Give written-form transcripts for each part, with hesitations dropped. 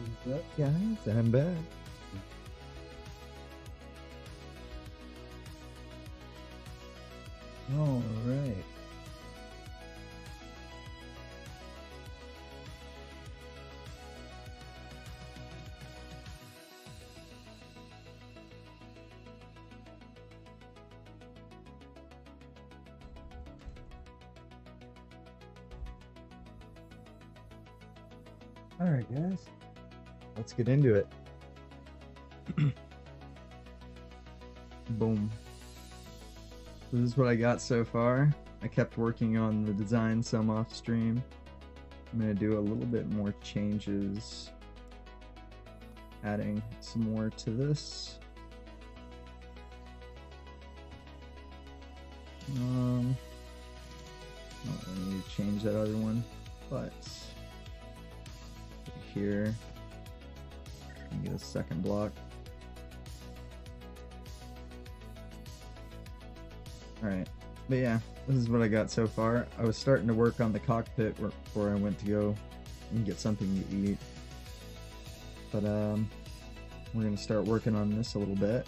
What up, guys? I'm back. All right. All right, guys. Let's get into it. Boom. This is what I got so far. I kept working on the design some off stream. I'm going to do a little bit more changes, adding some more to this. I need to change that other one, but here and get a second block. Alright, but yeah, this is what I got so far. I was starting to work on the cockpit before I went to go and get something to eat. But we're going to start working on this a little bit.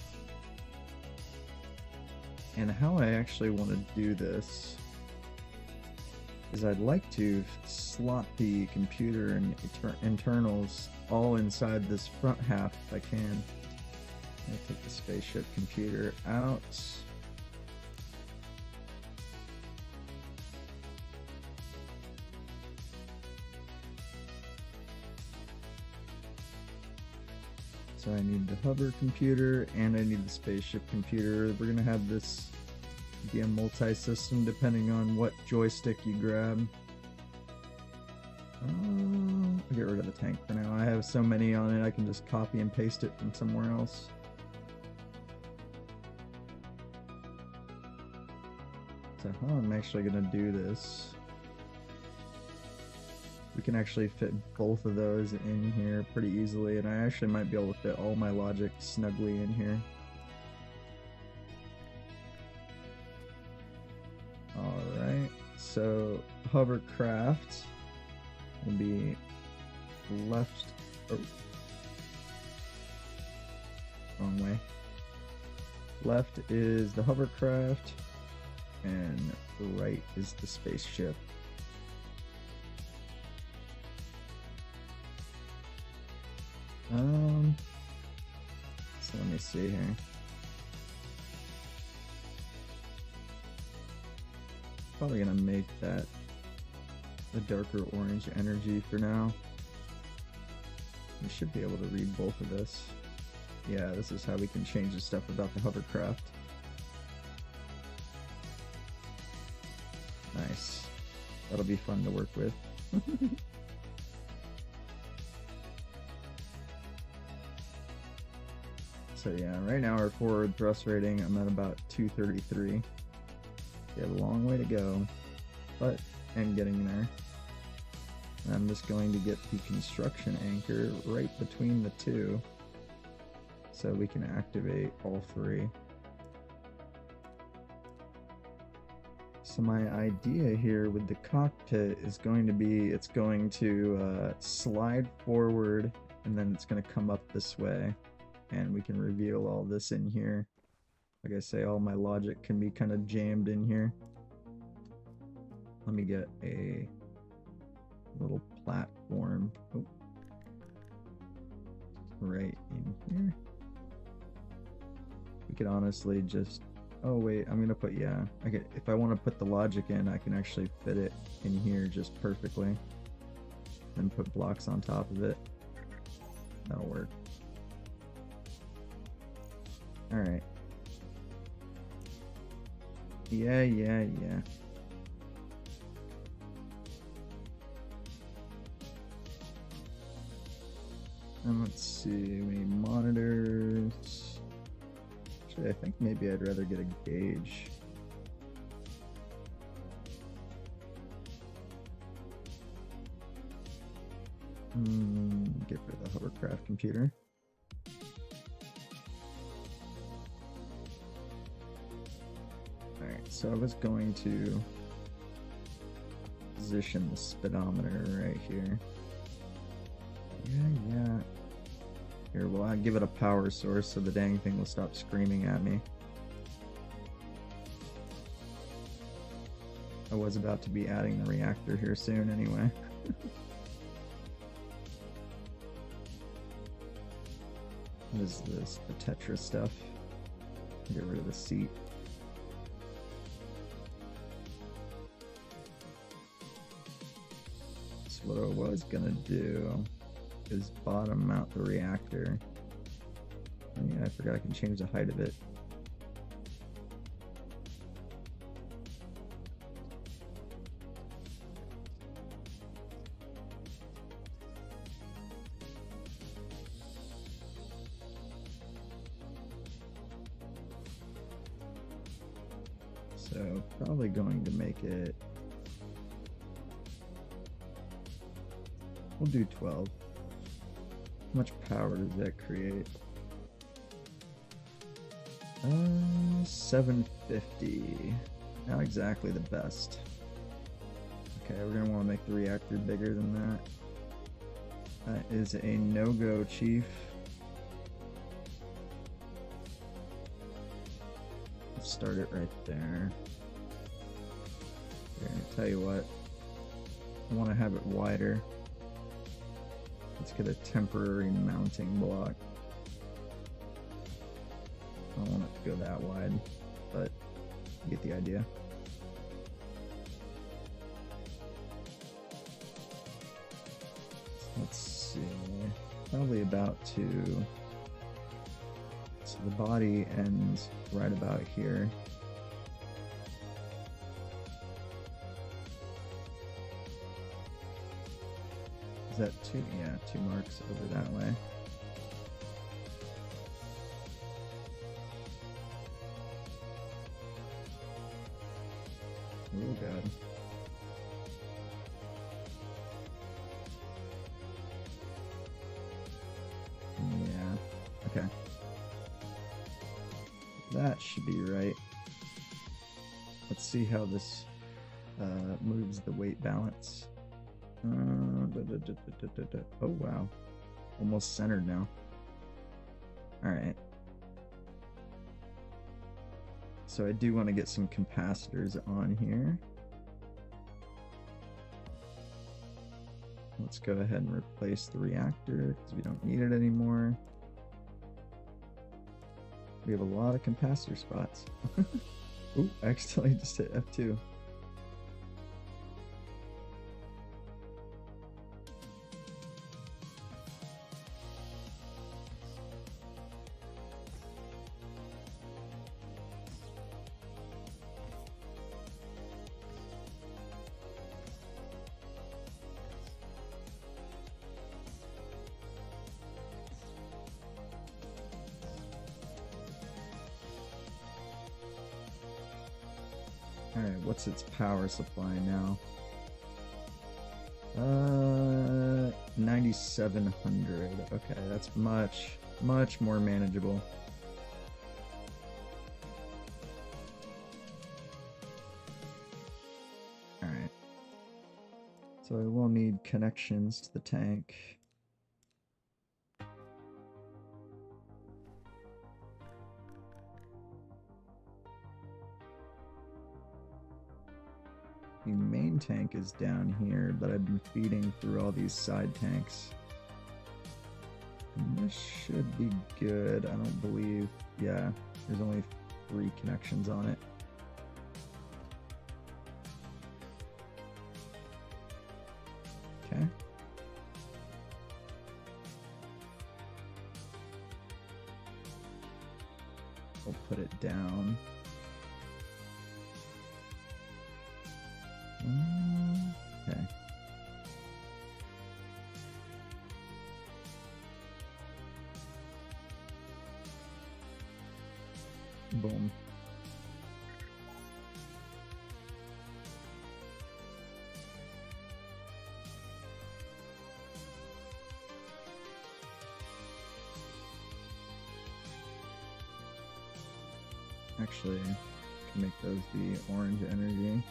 And how I actually want to do this is I'd like to slot the computer and internals all inside this front half if I can. I'll take the spaceship computer out. So I need the hover computer and I need the spaceship computer. We're gonna have this be a multi-system depending on what joystick you grab. I'll get rid of the tank for now. I have so many on it I can just copy and paste it from somewhere else. So how I'm actually gonna do this. We can actually fit both of those in here pretty easily, and I actually might be able to fit all my logic snugly in here. Alright, so hovercraft will be left, wrong way. Left is the hovercraft, and right is the spaceship. So let me see here. Probably gonna make that the darker orange energy for now. We should be able to read both of this. Yeah, this is how we can change the stuff about the hovercraft. Nice. That'll be fun to work with. So yeah, right now our forward thrust rating, I'm at about 233. Got a long way to go, but I'm getting there. I'm just going to get the construction anchor right between the two so we can activate all three. So my idea here with the cockpit is going to be, it's going to slide forward and then it's going to come up this way. And we can reveal all this in here. Like I say, all my logic can be kind of jammed in here. Let me get a little platform right in here. We could honestly just, oh wait, I'm gonna put, yeah, if I want to put the logic in, I can actually fit it in here just perfectly. And put blocks on top of it. That'll work. Alright. Yeah. And let's see, we need monitors. Actually, I think maybe I'd rather get a gauge. Get rid of the hovercraft computer. Alright, so I was going to position the speedometer right here. Yeah. Here, well, I'll give it a power source so the dang thing will stop screaming at me. I was about to be adding the reactor here soon anyway. What is this? The Tetra stuff. Get rid of the seat. So what I was gonna do is bottom mount the reactor. Oh yeah, I forgot I can change the height of it. So probably going to make it, we'll do 12. How much power does that create? 750. Not exactly the best. Okay, we're gonna want to make the reactor bigger than that. That is a no-go, Chief. Let's start it right there. Here, I tell you what, I want to have it wider. Let's get a temporary mounting block. I don't want it to go that wide, but you get the idea. Let's see, probably about to, so the body ends right about here. Is that two? Yeah, 2 marks over that way. Oh god. Yeah, okay. That should be right. Let's see how this moves the weight balance. Oh wow, almost centered now. Alright. So I do want to get some capacitors on here. Let's go ahead and replace the reactor because we don't need it anymore. We have a lot of capacitor spots. Ooh, I accidentally just hit F2. Alright, what's its power supply now? 9,700. Okay, that's much more manageable. Alright. So I will need connections to the tank. The main tank is down here, but I've been feeding through all these side tanks. And this should be good. I don't believe... yeah, there's only 3 connections on it. Okay. We'll put it down. Okay. Boom. Actually, I can make those be orange energy.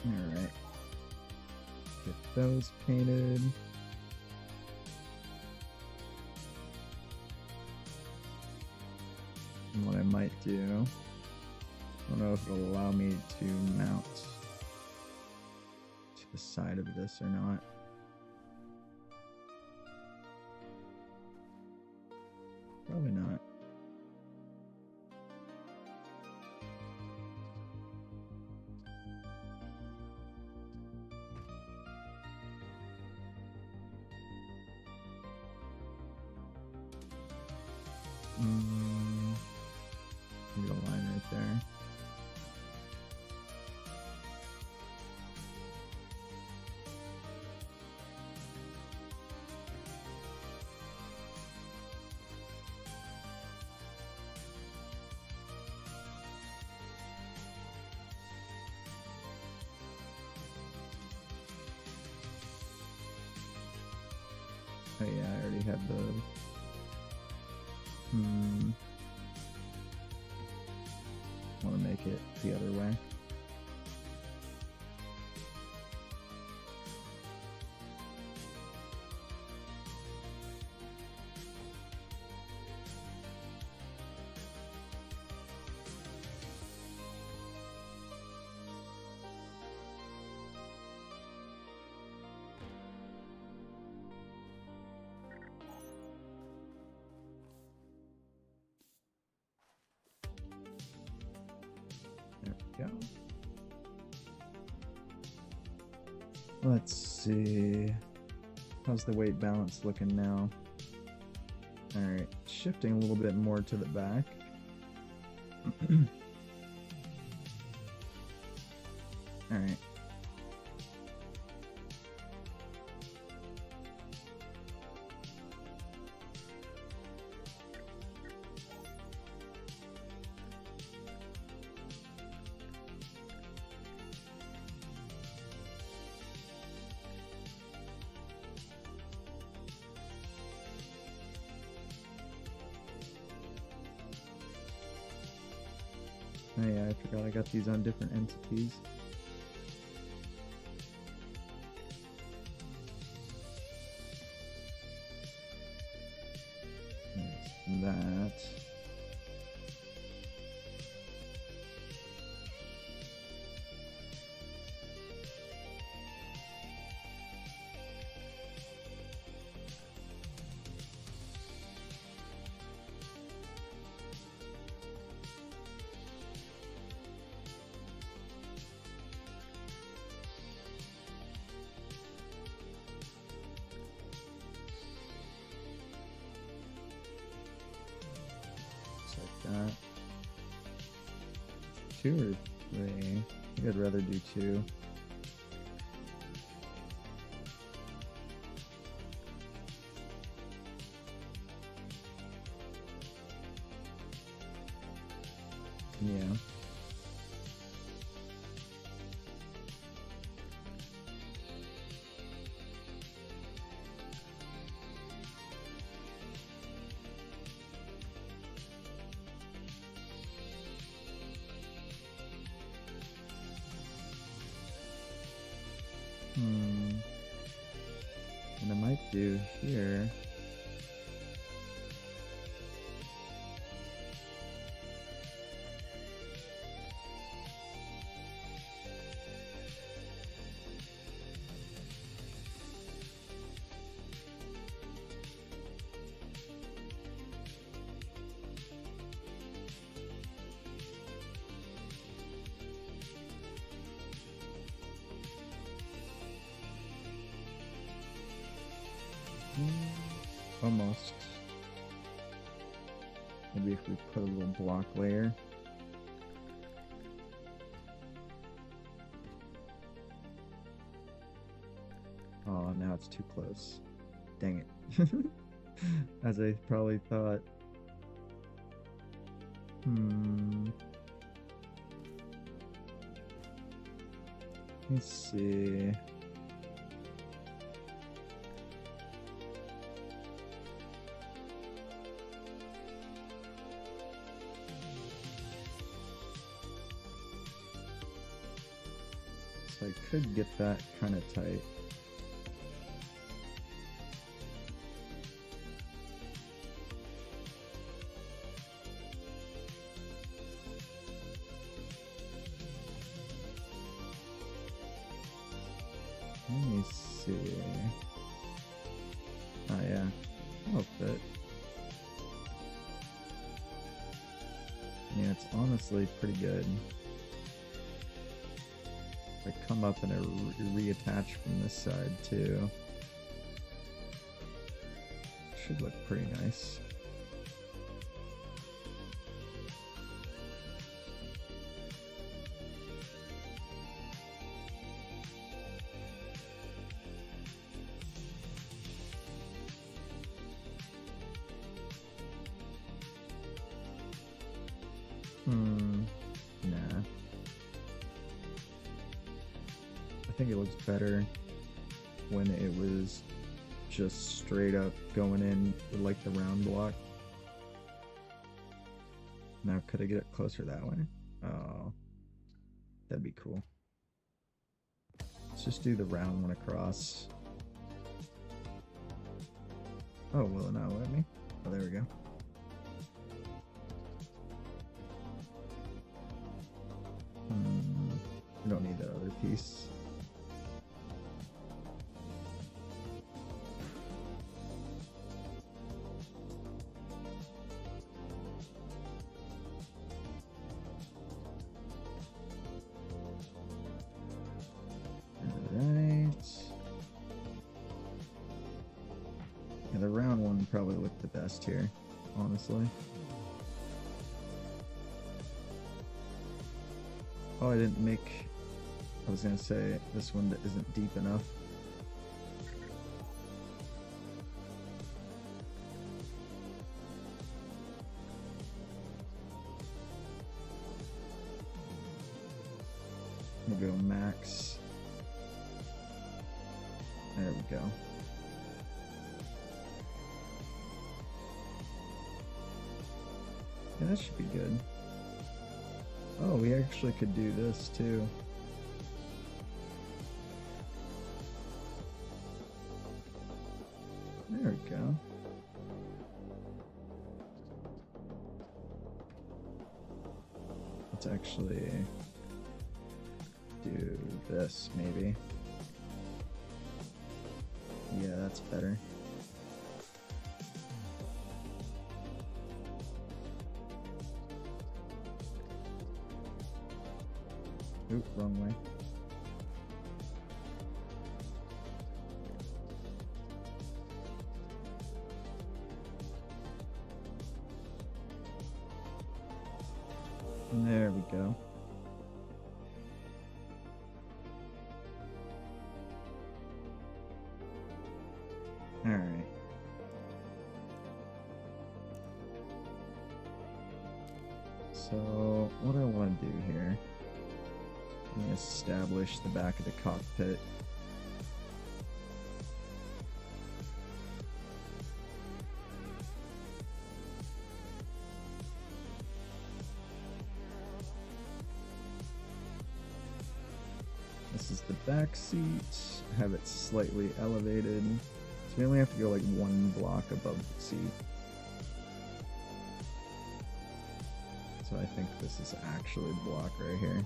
Alright. Get those painted. And what I might do, I don't know if it'll allow me to mount to the side of this or not. Probably not. Need a line right there. Oh yeah, I already have the want to make it the other way. There we go. Let's see. How's the weight balance looking now? Alright, shifting a little bit more to the back. Alright. Oh yeah, I forgot I got these on different entities. There's that. That. 2 or 3? I think I'd rather do 2. Yeah. What I might do here . Almost. Maybe if we put a little block layer. Oh, now it's too close. Dang it. As I probably thought. Let's see. So I could get that kind of tight. Let me see. Oh yeah, that'll fit. Yeah, it's honestly pretty good. I come up and I reattach from this side too. Should look pretty nice. Nah. I think it looks better when it was just straight up going in with like the round block. Now could I get it closer that way? Oh, that'd be cool. Let's just do the round one across. Oh, will it not let me? Oh, there we go. We don't need that other piece. Alright. Yeah, the round one probably looked the best here, honestly. Oh, I didn't make... I was gonna say, this one that isn't deep enough. We'll go max. There we go. Yeah, that should be good. Oh, we actually could do this too. There we go. Let's actually do this, maybe. Yeah, that's better. Oop, wrong way. And there we go. Alright. So, what I want to do here, let me establish the back of the cockpit. This is the back seat. Have it slightly elevated. So we only have to go like one block above the seat. So I think this is actually the block right here.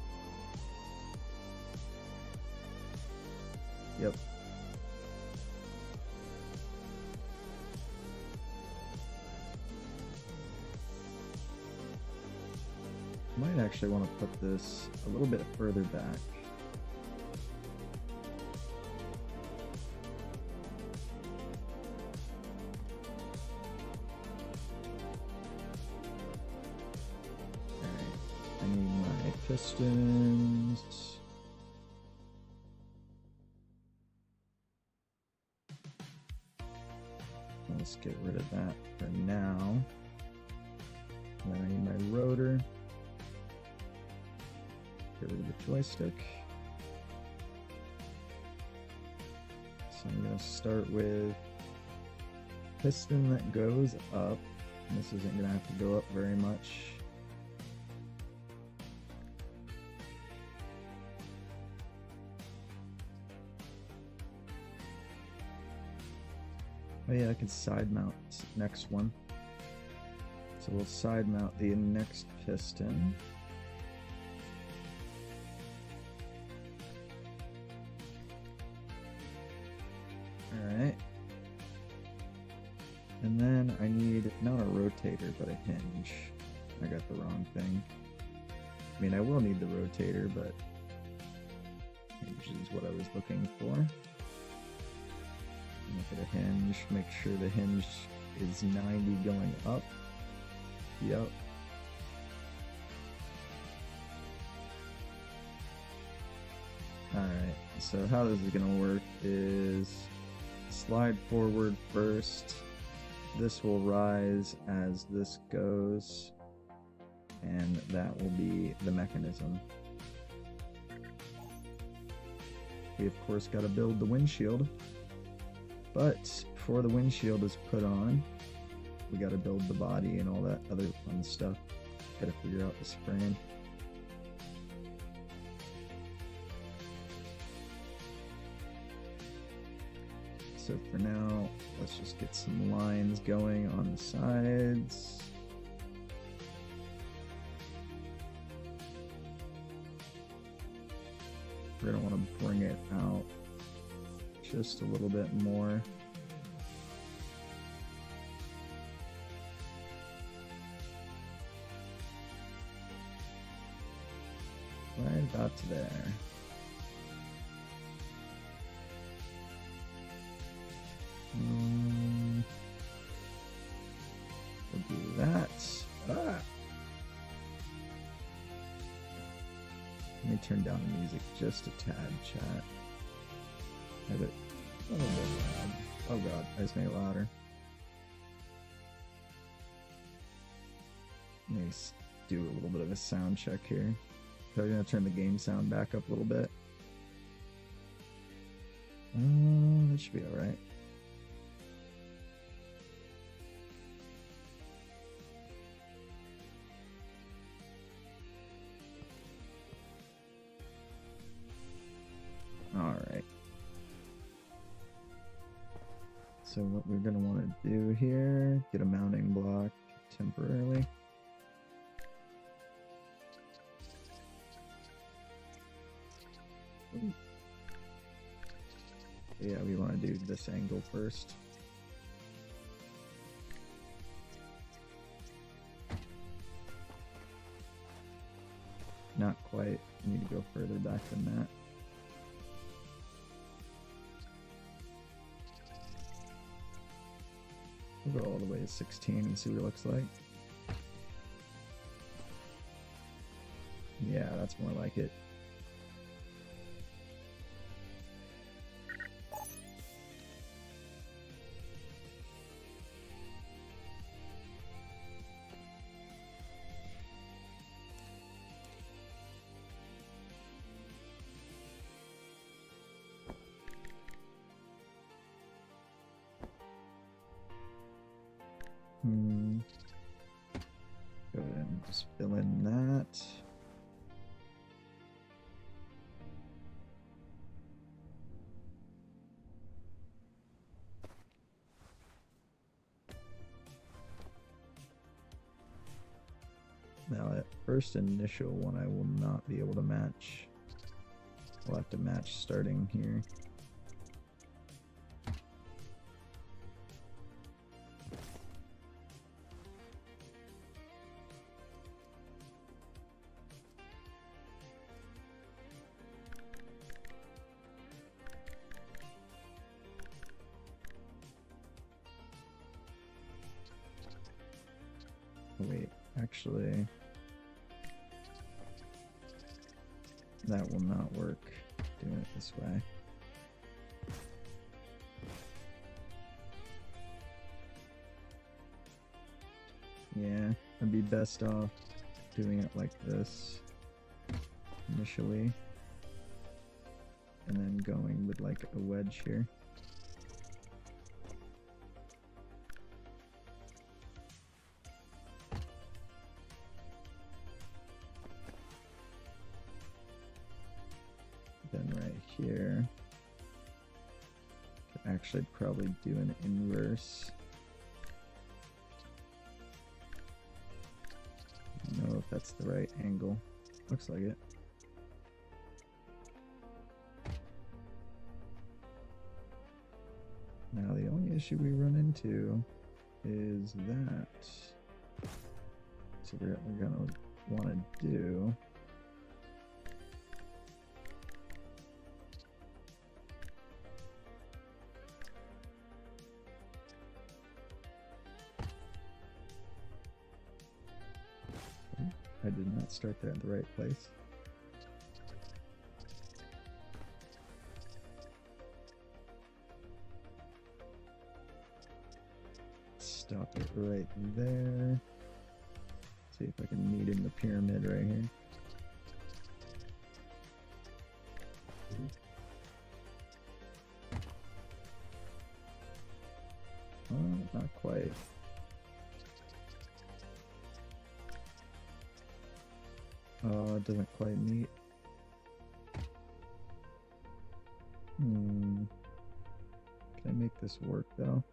Yep. Might actually want to put this a little bit further back. Alright, I need my pistons. Let's get rid of that for now. And then I need my rotor. Get rid of the joystick. So I'm going to start with piston that goes up. This isn't going to have to go up very much. Oh yeah, I can side mount next one. So we'll side mount the next piston. Alright. And then I need, not a rotator, but a hinge. I got the wrong thing. I mean, I will need the rotator, but hinge is what I was looking for. Look at a hinge, make sure the hinge is 90 going up. Yep. Alright, so how this is gonna work is slide forward first. This will rise as this goes, and that will be the mechanism. We of course gotta build the windshield, but before the windshield is put on, we gotta build the body and all that other fun stuff. Gotta figure out this frame. So for now, let's just get some lines going on the sides. We're gonna want to bring it out just a little bit more. Right about to there. We'll do that. Ah. Let me turn down the music just a tad, chat. Have it a little bit loud. Oh god, I just made it louder. Let me do a little bit of a sound check here. So I'm gonna turn the game sound back up a little bit. That should be alright. Alright. So what we're gonna want to do here, get a mounting block temporarily. Yeah, we want to do this angle first. Not quite. We need to go further back than that. We'll go all the way to 16 and see what it looks like. Yeah, that's more like it. Go ahead and just fill in that. Now, at first initial one, I will not be able to match. We'll have to match starting here. Wait, actually, that will not work doing it this way. Yeah, I'd be best off doing it like this initially, and then going with like a wedge here. Then right here, Actually, I'd probably do an inverse. I don't know if that's the right angle. Looks like it. Now the only issue we run into is that. So we're gonna want to do. I did not start that in the right place. Stop it right there. See if I can meet in the pyramid right here. Oh, not quite. Oh, it doesn't quite meet. Can I make this work though?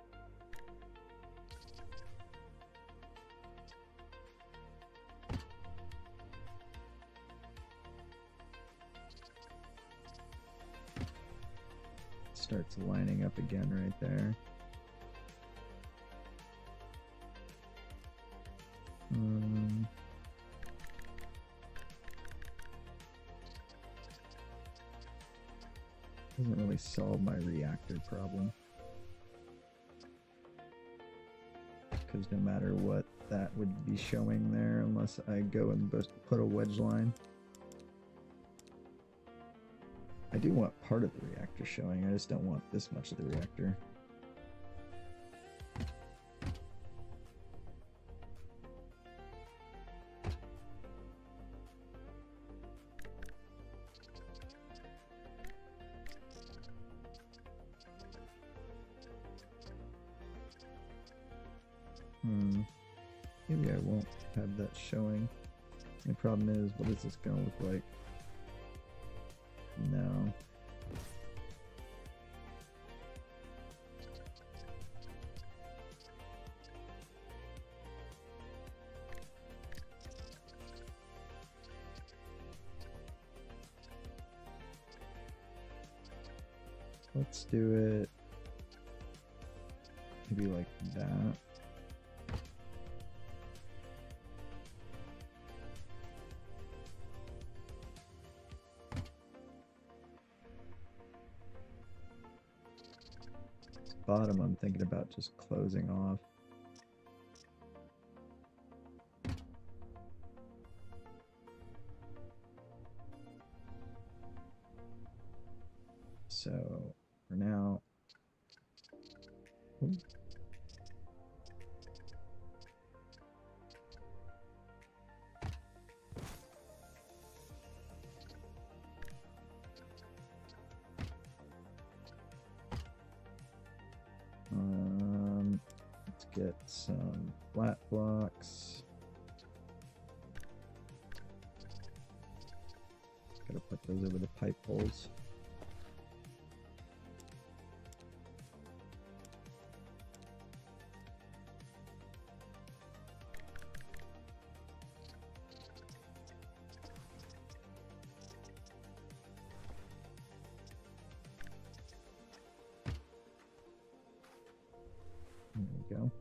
Starts lining up again right there. Doesn't really solve my reactor problem. Because no matter what, that would be showing there unless I go and put a wedge line. I do want part of the reactor showing, I just don't want this much of the reactor. Maybe I won't have that showing. The problem is, what is this gonna look like? No. Let's do it maybe like that. Bottom, I'm thinking about just closing off. So for now, let's get some flat blocks. Gotta put those over the pipe holes. There we go.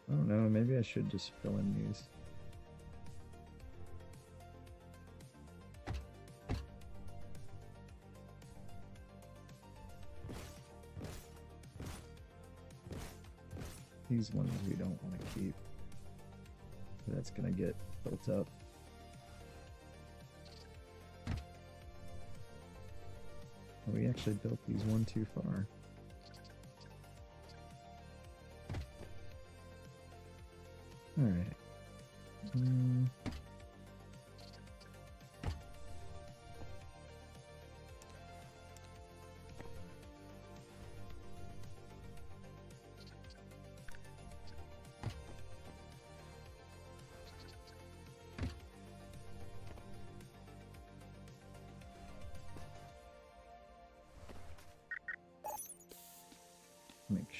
I don't know, maybe I should just fill in these. These ones we don't want to keep. That's gonna get built up. We actually built these one too far. Alright.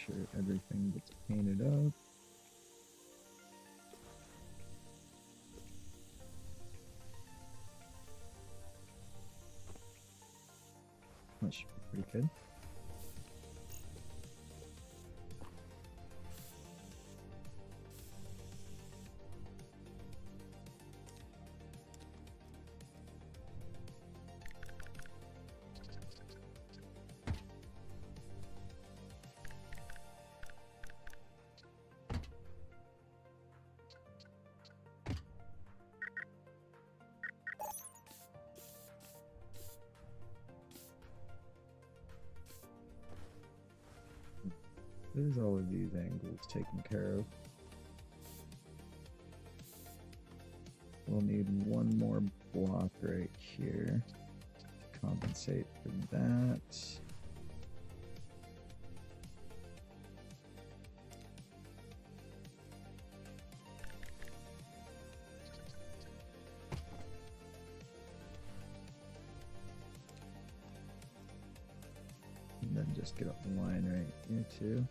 sure everything gets painted up. That should be pretty good. There's all of these angles taken care of. We'll need one more block right here to compensate for that. And then just get up the line right here too.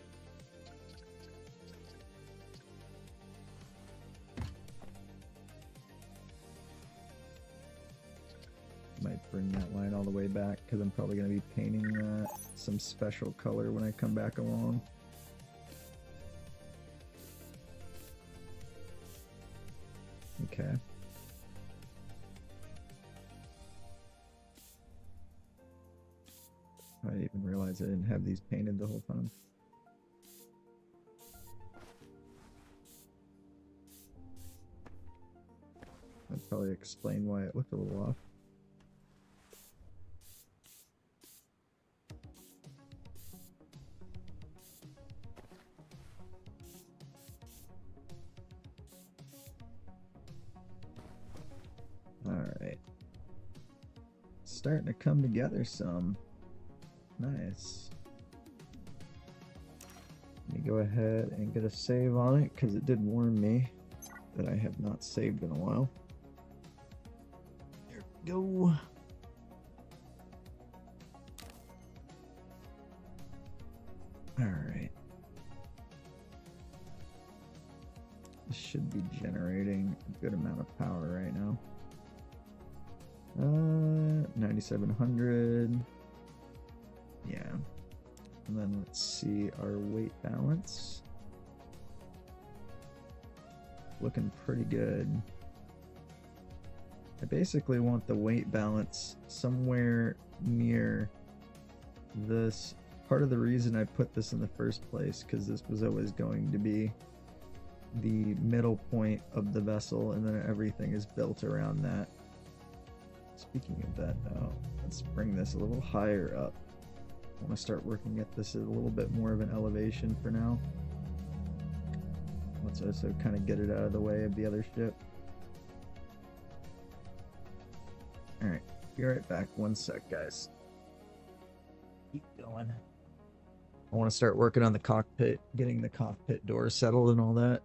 Might bring that line all the way back because I'm probably going to be painting that some special color when I come back along. Okay. I didn't even realize I didn't have these painted the whole time. That'd probably explain why it looked a little off. Alright. Starting to come together some. Nice. Let me go ahead and get a save on it because it did warn me that I have not saved in a while. There we go. Alright. This should be generating a good amount of power right now. 9,700. Yeah. And then let's see our weight balance. Looking pretty good. I basically want the weight balance somewhere near this. Part of the reason I put this in the first place, because this was always going to be the middle point of the vessel, and then everything is built around that. Speaking of that, now let's bring this a little higher up. I want to start working at this at a little bit more of an elevation for now. Let's also kind of get it out of the way of the other ship. Alright, be right back. One sec, guys. Keep going. I want to start working on the cockpit, getting the cockpit door settled and all that.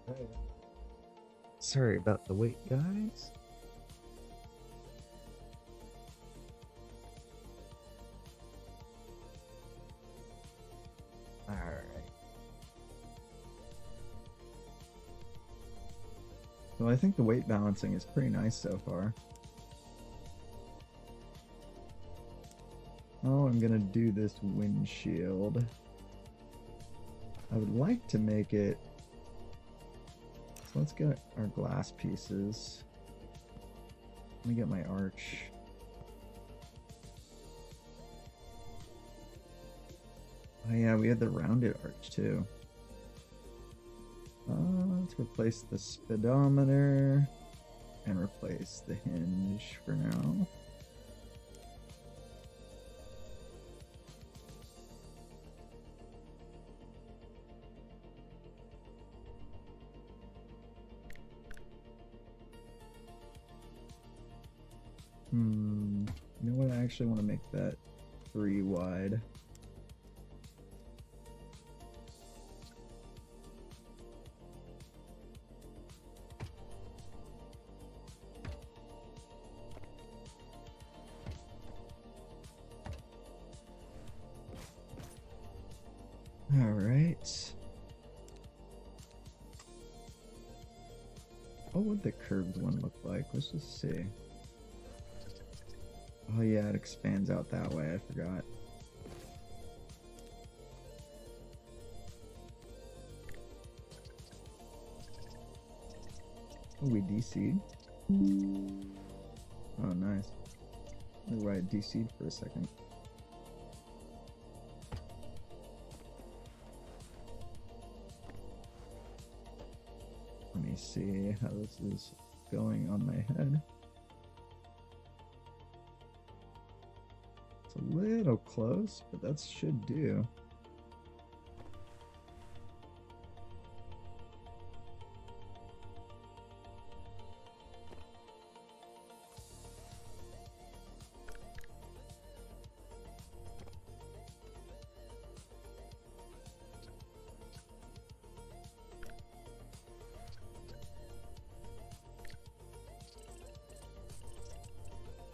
Right. Sorry about the wait, guys. Alright. Well, I think the weight balancing is pretty nice so far. Oh, I'm gonna do this windshield. I would like to make it... So let's get our glass pieces. Let me get my arch. Oh yeah, we had the rounded arch too. Let's replace the speedometer and replace the hinge for now. You know what? I actually want to make that 3 wide. All right. What would the curved one look like? Let's just see. Oh yeah, it expands out that way, I forgot. Oh, we DC'd? Oh, nice. I wonder why it DC'd for a second. Let me see how this is going on my head. It's a little close, but that should do.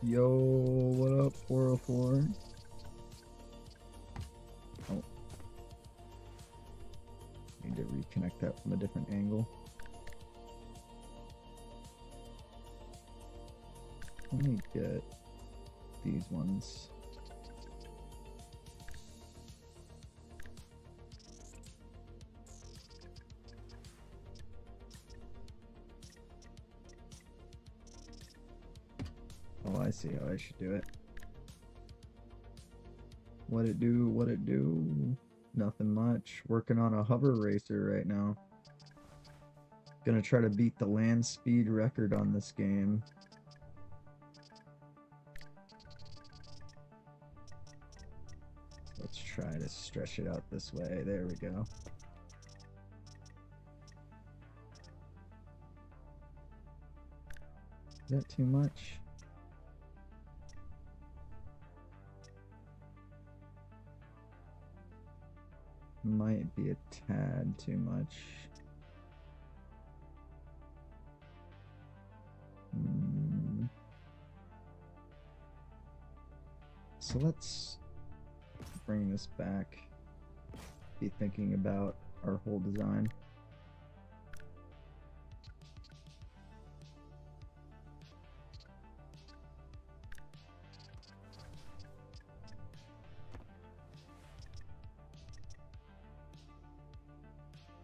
Yo, what up, 404? Oh. Need to reconnect that from a different angle. Let me get these ones. Oh, I see how I should do it. What it do, what it do? Nothing much. Working on a hover racer right now. Gonna try to beat the land speed record on this game. Let's try to stretch it out this way. There we go. that too much? Might be a tad too much. So let's bring this back. Be thinking about our whole design.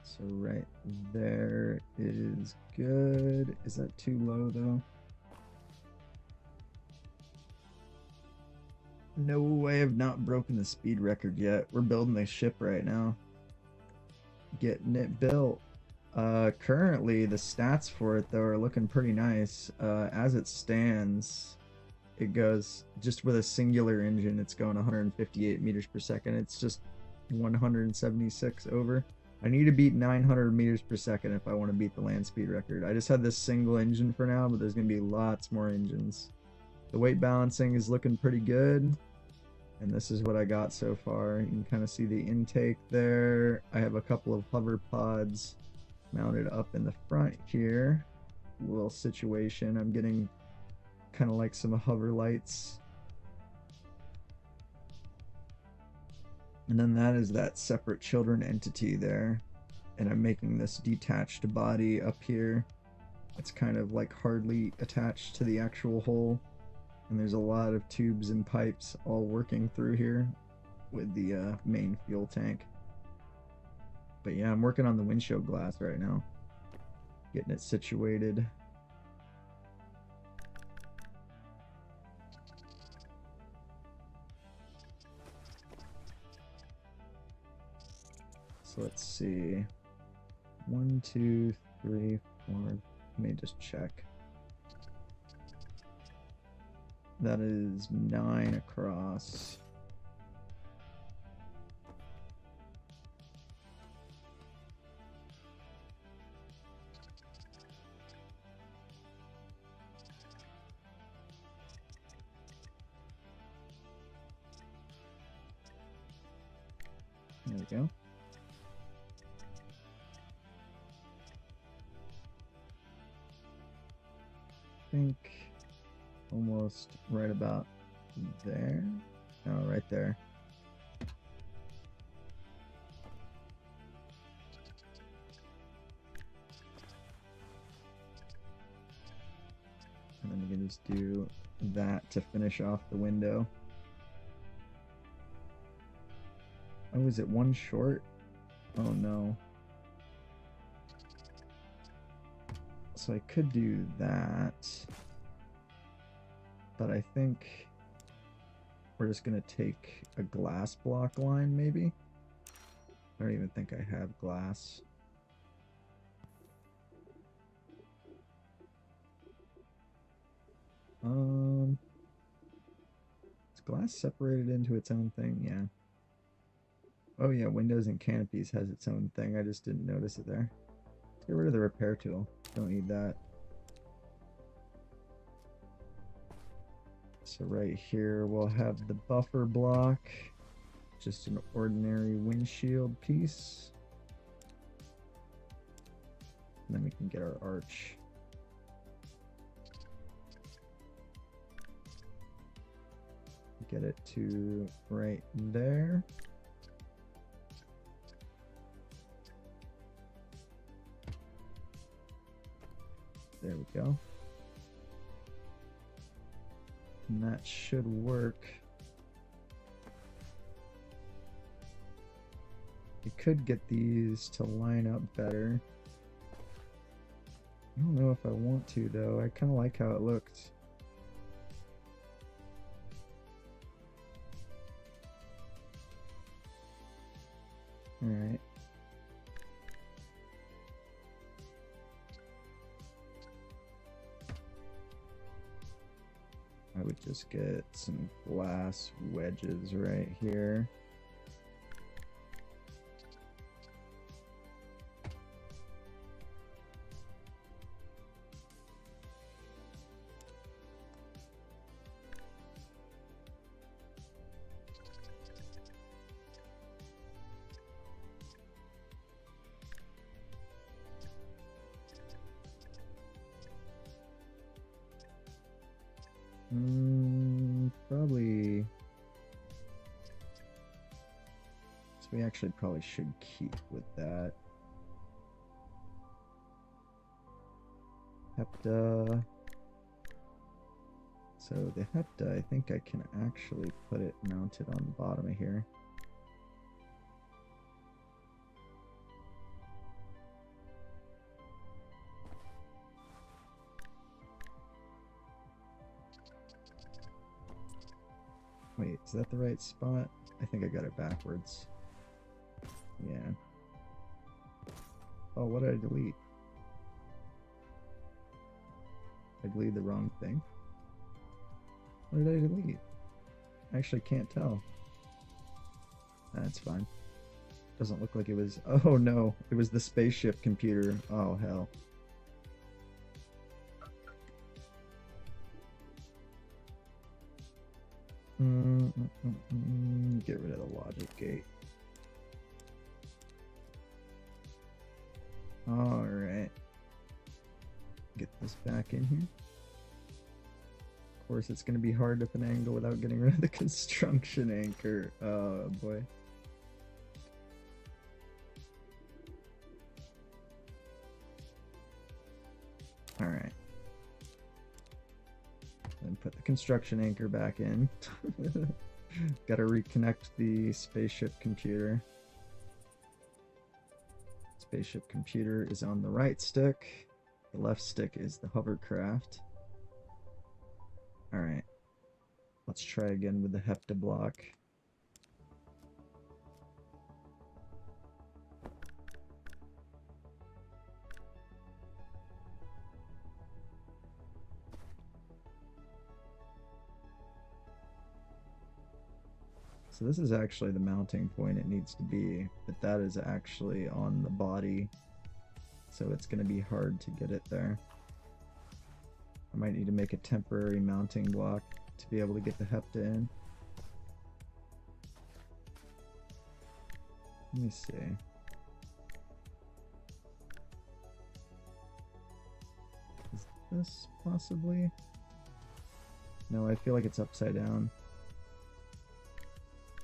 So right there is good. Is that too low though? No, I have not broken the speed record yet. We're building the ship right now. Getting it built. Currently the stats for it though are looking pretty nice. As it stands, it goes just with a singular engine, it's going 158 meters per second. It's just 176 over. I need to beat 900 meters per second if I want to beat the land speed record. I just had this single engine for now, but there's going to be lots more engines. The weight balancing is looking pretty good. And this is what I got so far. You can kind of see the intake there. I have a couple of hover pods mounted up in the front here. Little situation. I'm getting kind of like some hover lights. And then that is that separate children entity there. And I'm making this detached body up here. It's kind of like hardly attached to the actual hull. And there's a lot of tubes and pipes all working through here with the main fuel tank. But yeah, I'm working on the windshield glass right now. Getting it situated. So let's see. 1, 2, 3, 4. Let me just check. That is 9 across. There we go. I think almost right about there. No, right there. And then we can just do that to finish off the window. Oh, is it one short? Oh no. So I could do that. But I think we're just gonna take a glass block line, maybe? I don't even think I have glass. Is glass separated into its own thing? Yeah. Oh yeah, windows and canopies has its own thing. I just didn't notice it there. Let's get rid of the repair tool. Don't need that. So right here we'll have the buffer block, just an ordinary windshield piece. And then we can get our arch. Get it to right there. There we go. And that should work. You could get these to line up better. I don't know if I want to though. I kind of like how it looked. Alright. I would just get some glass wedges right here. Probably. So we actually probably should keep with that. Hepta. So the Hepta, I think I can actually put it mounted on the bottom of here. Wait, is that the right spot? I think I got it backwards. Yeah. Oh, what did I delete? I deleted the wrong thing. What did I delete? I actually can't tell. That's fine. Doesn't look like it was... Oh no, it was the spaceship computer. Oh hell. Get rid of the logic gate. Alright. Get this back in here. Of course, it's going to be hard to finagle without getting rid of the construction anchor. Oh boy. Alright. Then put the construction anchor back in. Gotta reconnect the spaceship computer. Spaceship computer is on the right stick. The left stick is the hovercraft. Alright. Let's try again with the Hepta block. So this is actually the mounting point it needs to be, but that is actually on the body, so it's going to be hard to get it there. I might need to make a temporary mounting block to be able to get the Hepta in. Let me see. Is this possibly? No, I feel like it's upside down.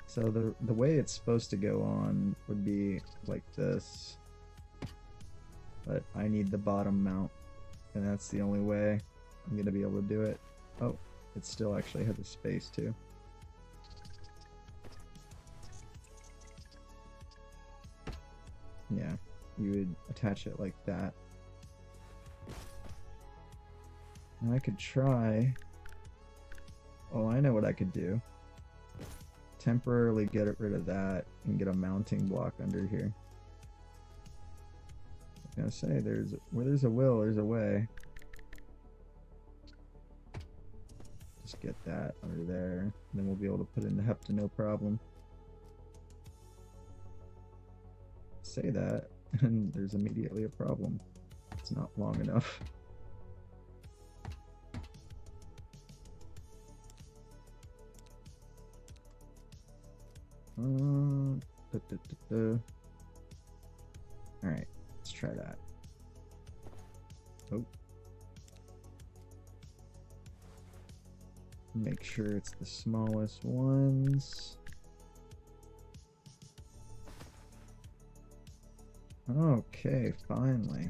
So the way it's supposed to go on would be like this, but I need the bottom mount, and that's the only way I'm going to be able to do it. Oh, it still actually has a space too. Yeah, you would attach it like that. And I could try... Oh, I know what I could do. Temporarily get rid of that and get a mounting block under here. I was gonna say, where there's a will, there's a way. Just get that under there, and then we'll be able to put in the Hepta no problem. Say that, and there's immediately a problem. It's not long enough. Alright, let's try that. Oh. Make sure it's the smallest ones. Okay, finally.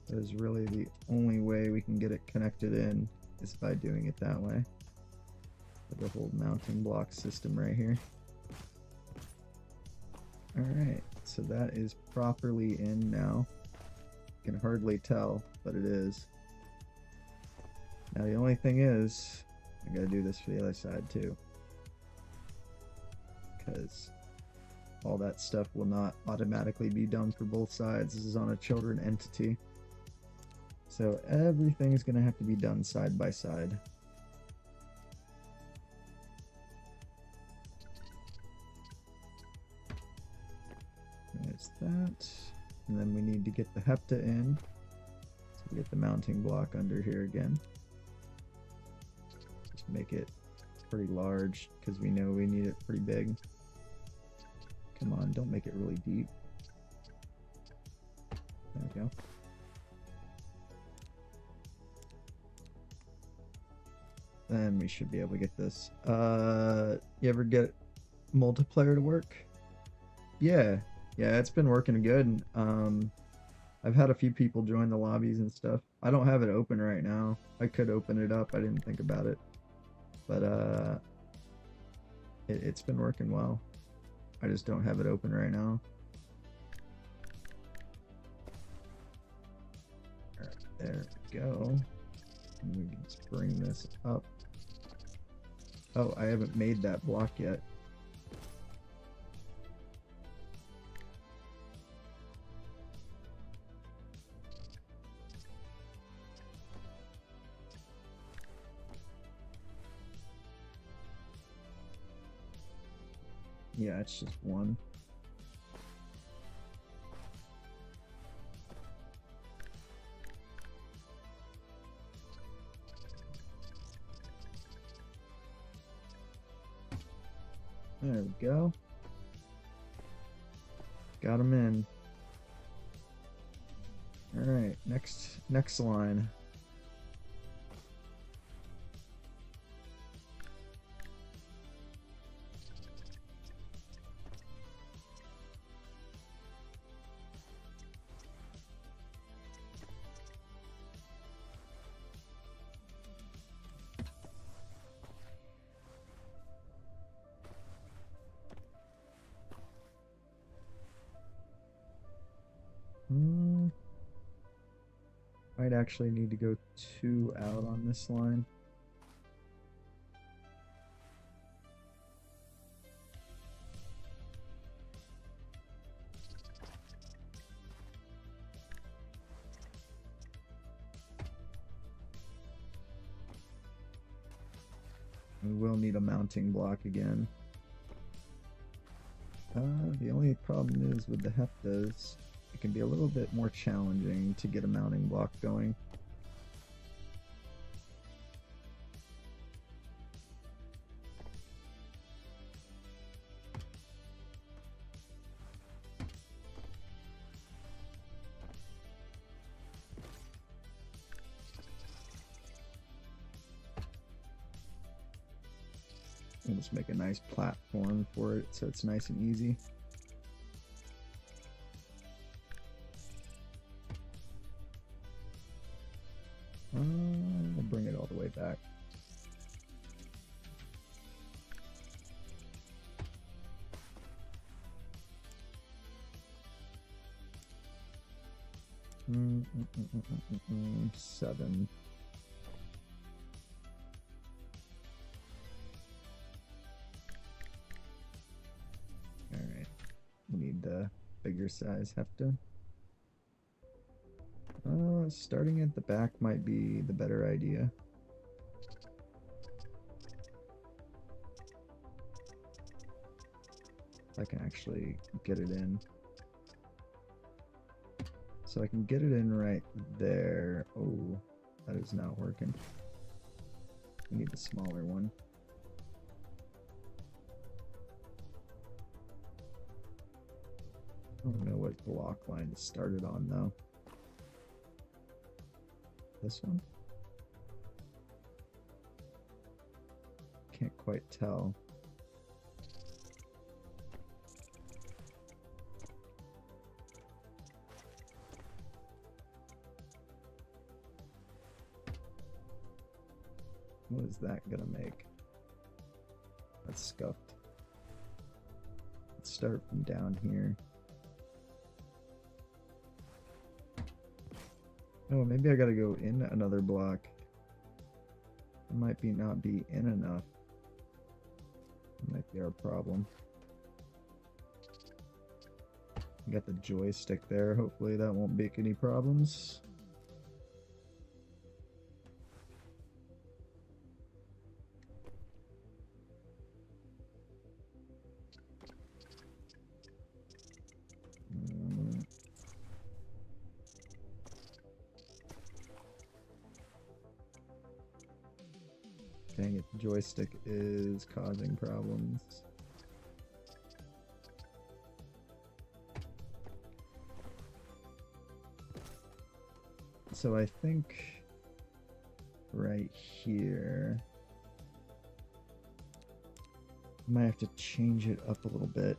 That is really the only way we can get it connected in, is by doing it that way. The whole mounting block system right here. Alright, so that is properly in now. You can hardly tell, but it is. Now the only thing is, I gotta do this for the other side too. Because all that stuff will not automatically be done for both sides. This is on a children entity. So everything is gonna have to be done side by side. There's that, and then we need to get the Hepta in, so we get the mounting block under here again. Just make it pretty large, because we know we need it pretty big. Come on, don't make it really deep. There we go. then we should be able to get this. You ever get multiplayer to work? Yeah, yeah, it's been working good. I've had a few people join the lobbies and stuff. I don't have it open right now. I could open it up. I didn't think about it, but it's been working well. I just don't have it open right now. All right, there we go. And we can just bring this up. Oh, I haven't made that block yet. Yeah, it's just one. There we go. Got him in. All right, next line. Might actually need to go 2 out on this line. We will need a mounting block again. The only problem is with the Heftas, it can be a little bit more challenging to get a mounting block going. We'll just make a nice platform for it so it's nice and easy. We'll bring it all the way back. Seven. Alright, we need the bigger size hefta. Starting at the back might be the better idea. I can actually get it in. So I can get it in right there. Oh, that is not working. We need the smaller one. I don't know what block line to start it on though. This one? Can't quite tell. What is that gonna make? That's scuffed. Let's start from down here. Oh, maybe I gotta go in another block. It might not be in enough. That might be our problem. We got the joystick there. Hopefully that won't make any problems. Dang it, the joystick is causing problems. So I think right here Might have to change it up a little bit.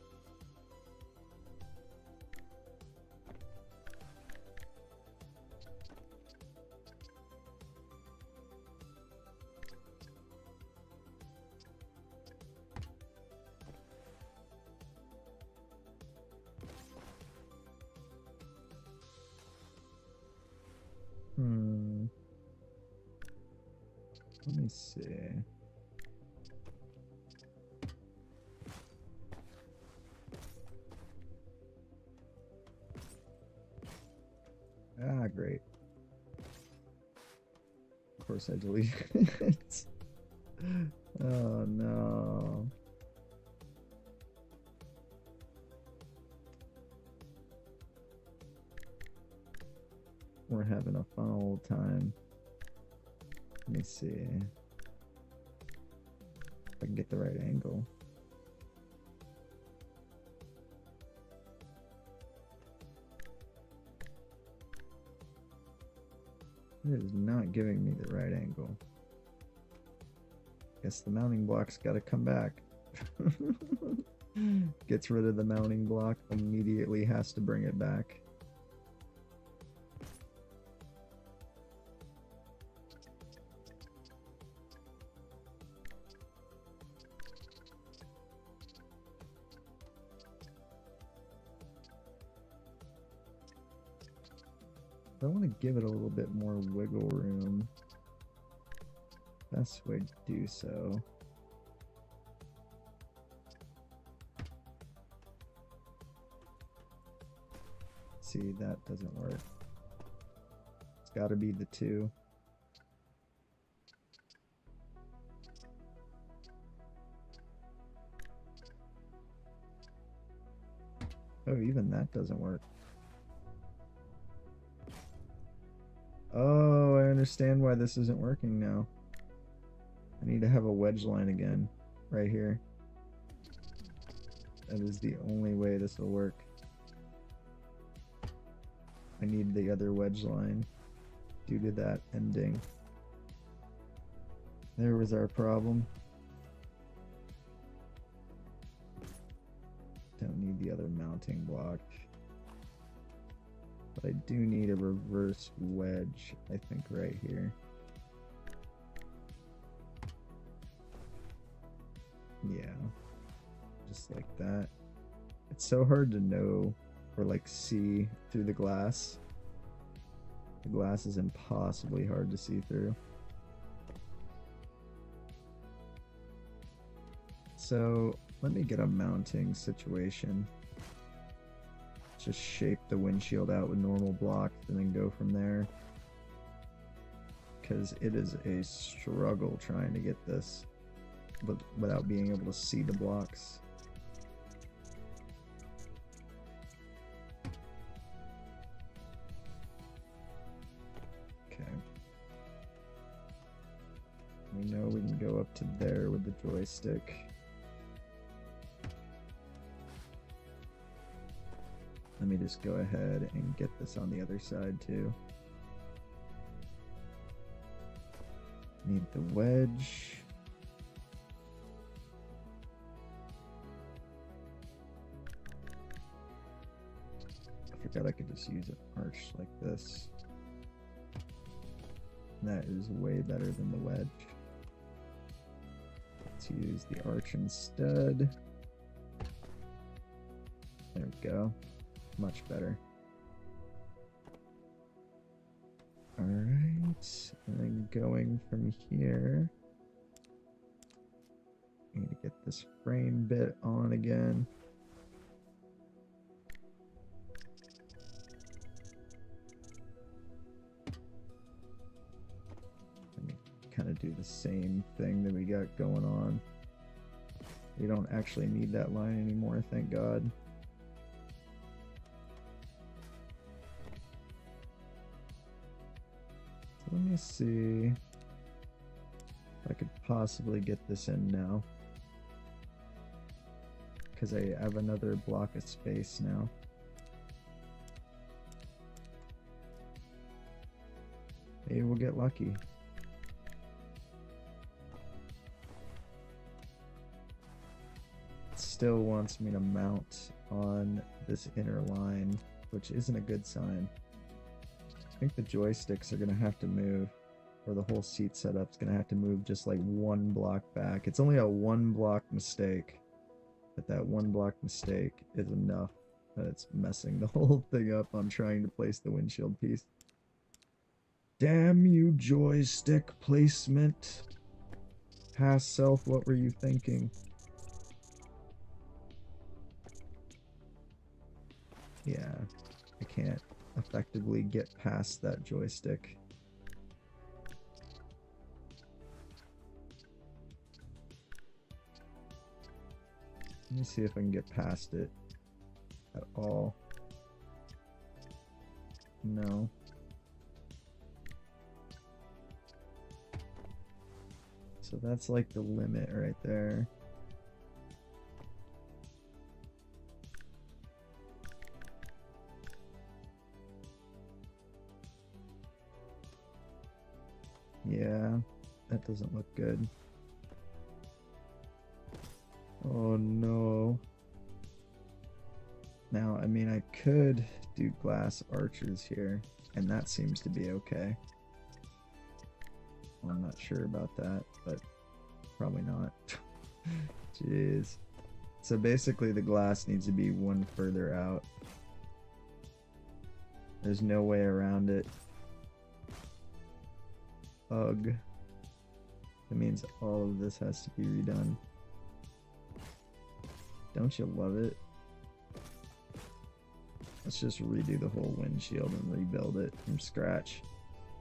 Let me see. Ah, great. Of course I deleted it. Oh no. We're having a fun old time. Let me see if I can get the right angle. It is not giving me the right angle. Guess the mounting block's gotta come back. Gets rid of the mounting block, immediately has to bring it back. I want to give it a little bit more wiggle room. Best way to do so. See, that doesn't work. It's got to be the 2. Oh, even that doesn't work. Oh, I understand why this isn't working now. I need to have a wedge line again, right here. That is the only way this will work. I need the other wedge line due to that ending. There was our problem. Don't need the other mounting block. But I do need a reverse wedge, I think, right here. Yeah, just like that. It's so hard to know or like see through the glass. The glass is impossibly hard to see through. So let me get a mounting situation. Just shape the windshield out with normal blocks and then go from there. Because it is a struggle trying to get this without being able to see the blocks. Okay. We know we can go up to there with the joystick. Let me just go ahead and get this on the other side too. Need the wedge. I forgot I could just use an arch like this. That is way better than the wedge. Let's use the arch instead. There we go. Much better. Alright, and then going from here, I need to get this frame bit on again. Let me kind of do the same thing that we got going on. We don't actually need that line anymore, thank God. Let me see if I could possibly get this in now, because I have another block of space now. Maybe we'll get lucky. still wants me to mount on this inner line, which isn't a good sign. I think the joysticks are going to have to move, or the whole seat setup's going to have to move just like one block back. It's only a one block mistake, but that one block mistake is enough that it's messing the whole thing up on trying to place the windshield piece. Damn you, joystick placement. Past self, what were you thinking? Yeah, I can't effectively get past that joystick. Let me see if I can get past it at all. No. So that's like the limit right there. Yeah, that doesn't look good. Oh no. Now, I mean, I could do glass arches here, and that seems to be okay. Well, I'm not sure about that, but probably not. Jeez. So basically the glass needs to be one further out. There's no way around it. Ugh. That means all of this has to be redone. Don't you love it? Let's just redo the whole windshield and rebuild it from scratch.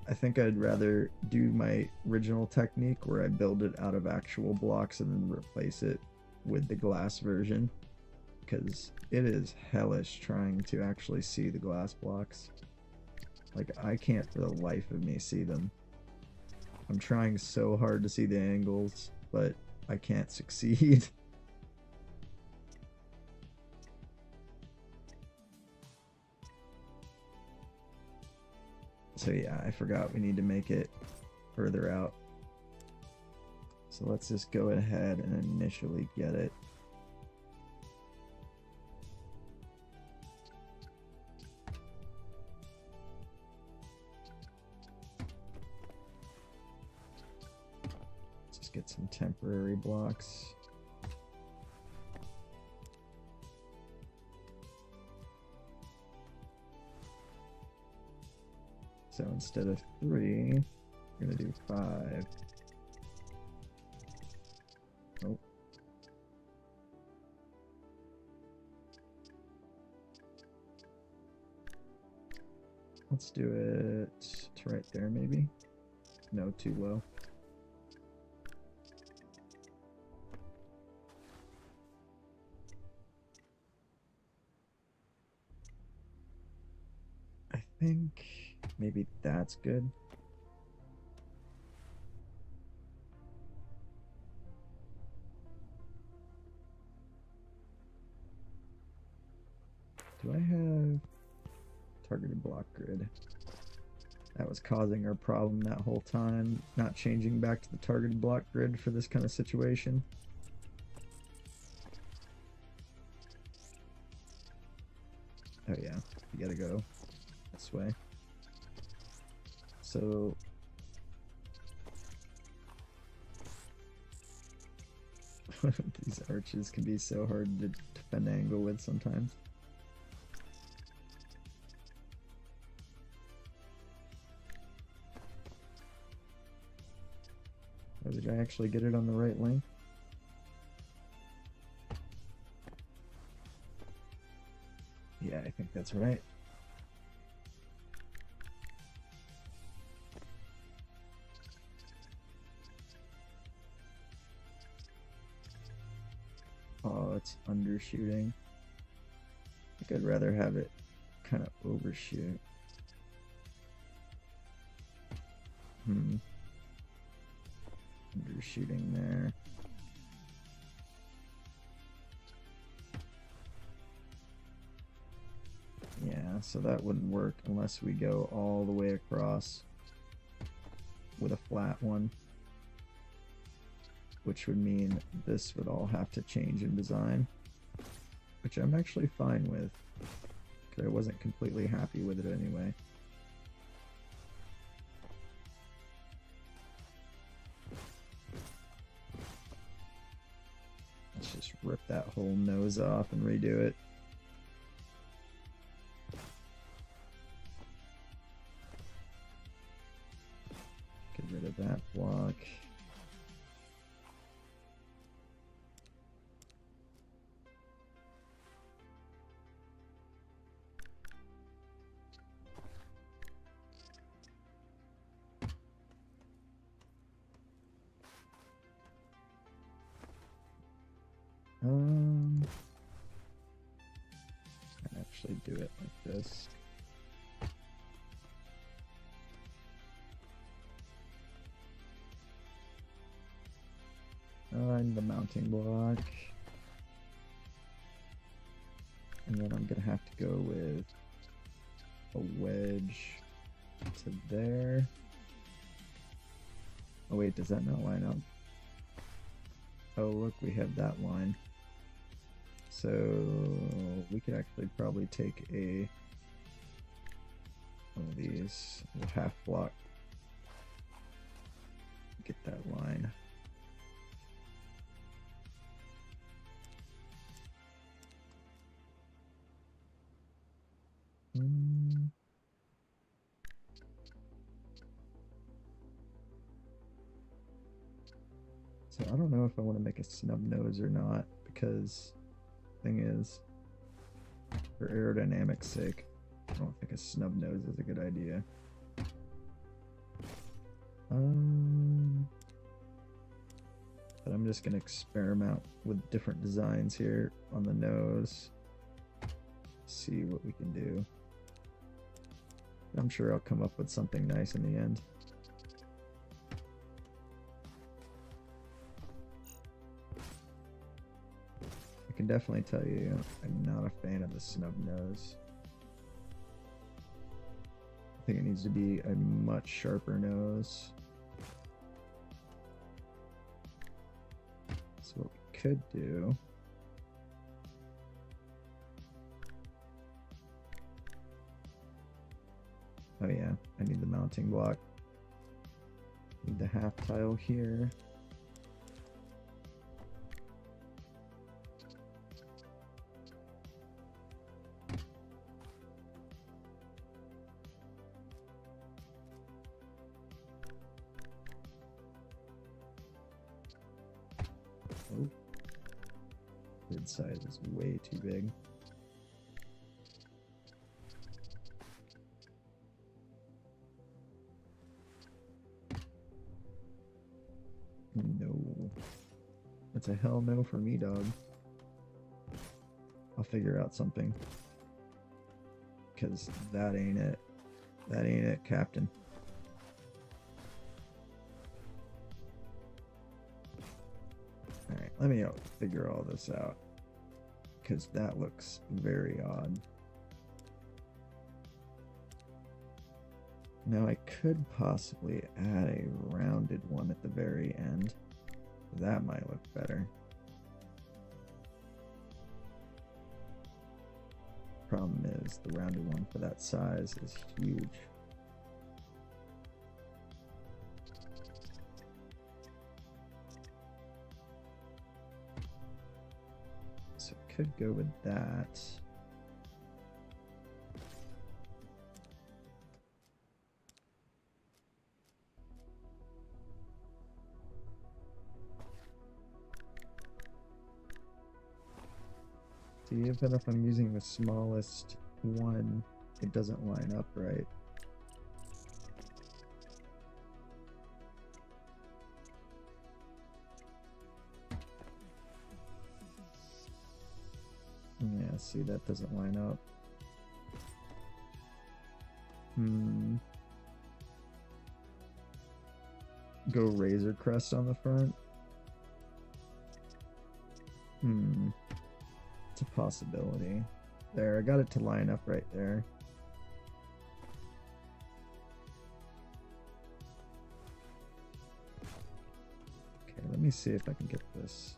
I think I'd rather do my original technique where I build it out of actual blocks and then replace it with the glass version, because it is hellish trying to actually see the glass blocks. Like, I can't for the life of me see them. I'm trying so hard to see the angles, but I can't succeed. So yeah, I forgot we need to make it further out. So let's just go ahead and initially get it. Let's just get some temporary blocks. So instead of 3, we're going to do 5. Nope. Let's do it to right there, maybe? No, too low. I think maybe that's good. Do I have targeted block grid? That was causing our problem that whole time, not changing back to the targeted block grid for this kind of situation. Oh yeah, you gotta go this way. So these arches can be so hard to defend angle with sometimes. Oh, did I actually get it on the right length? Yeah, I think that's right. Oh, it's undershooting. I think I'd rather have it kind of overshoot. Undershooting there. Yeah, so that wouldn't work unless we go all the way across with a flat one, which would mean this would all have to change in design. which I'm actually fine with, because I wasn't completely happy with it anyway. Let's just rip that whole nose off and redo it. Get rid of that block. Actually do it like this. And the mounting block. And then I'm gonna have to go with a wedge to there. Oh wait, does that not line up? Oh look, we have that line. So we could actually probably take one of these, a half block, get that line. So I don't know if I want to make a snub nose or not, because thing is, for aerodynamics sake, I don't think a snub nose is a good idea. But I'm just gonna experiment with different designs here on the nose, see what we can do. I'm sure I'll come up with something nice in the end. I can definitely tell you I'm not a fan of the snub nose. I think it needs to be a much sharper nose. So what we could do, oh yeah, I need the mounting block. Need the half tile here. Oh, lid size is way too big. No. That's a hell no for me, dog. I'll figure out something. Because that ain't it. That ain't it, Captain. Alright, let me figure all this out. Because that looks very odd. Now I could possibly add a rounded one at the very end. That might look better. Problem is, the rounded one for that size is huge. So I could go with that. See, even if I'm using the smallest one, it doesn't line up right. Yeah, see, that doesn't line up. Go Razor Crest on the front. It's a possibility. There, I got it to line up right there. Okay, let me see if I can get this.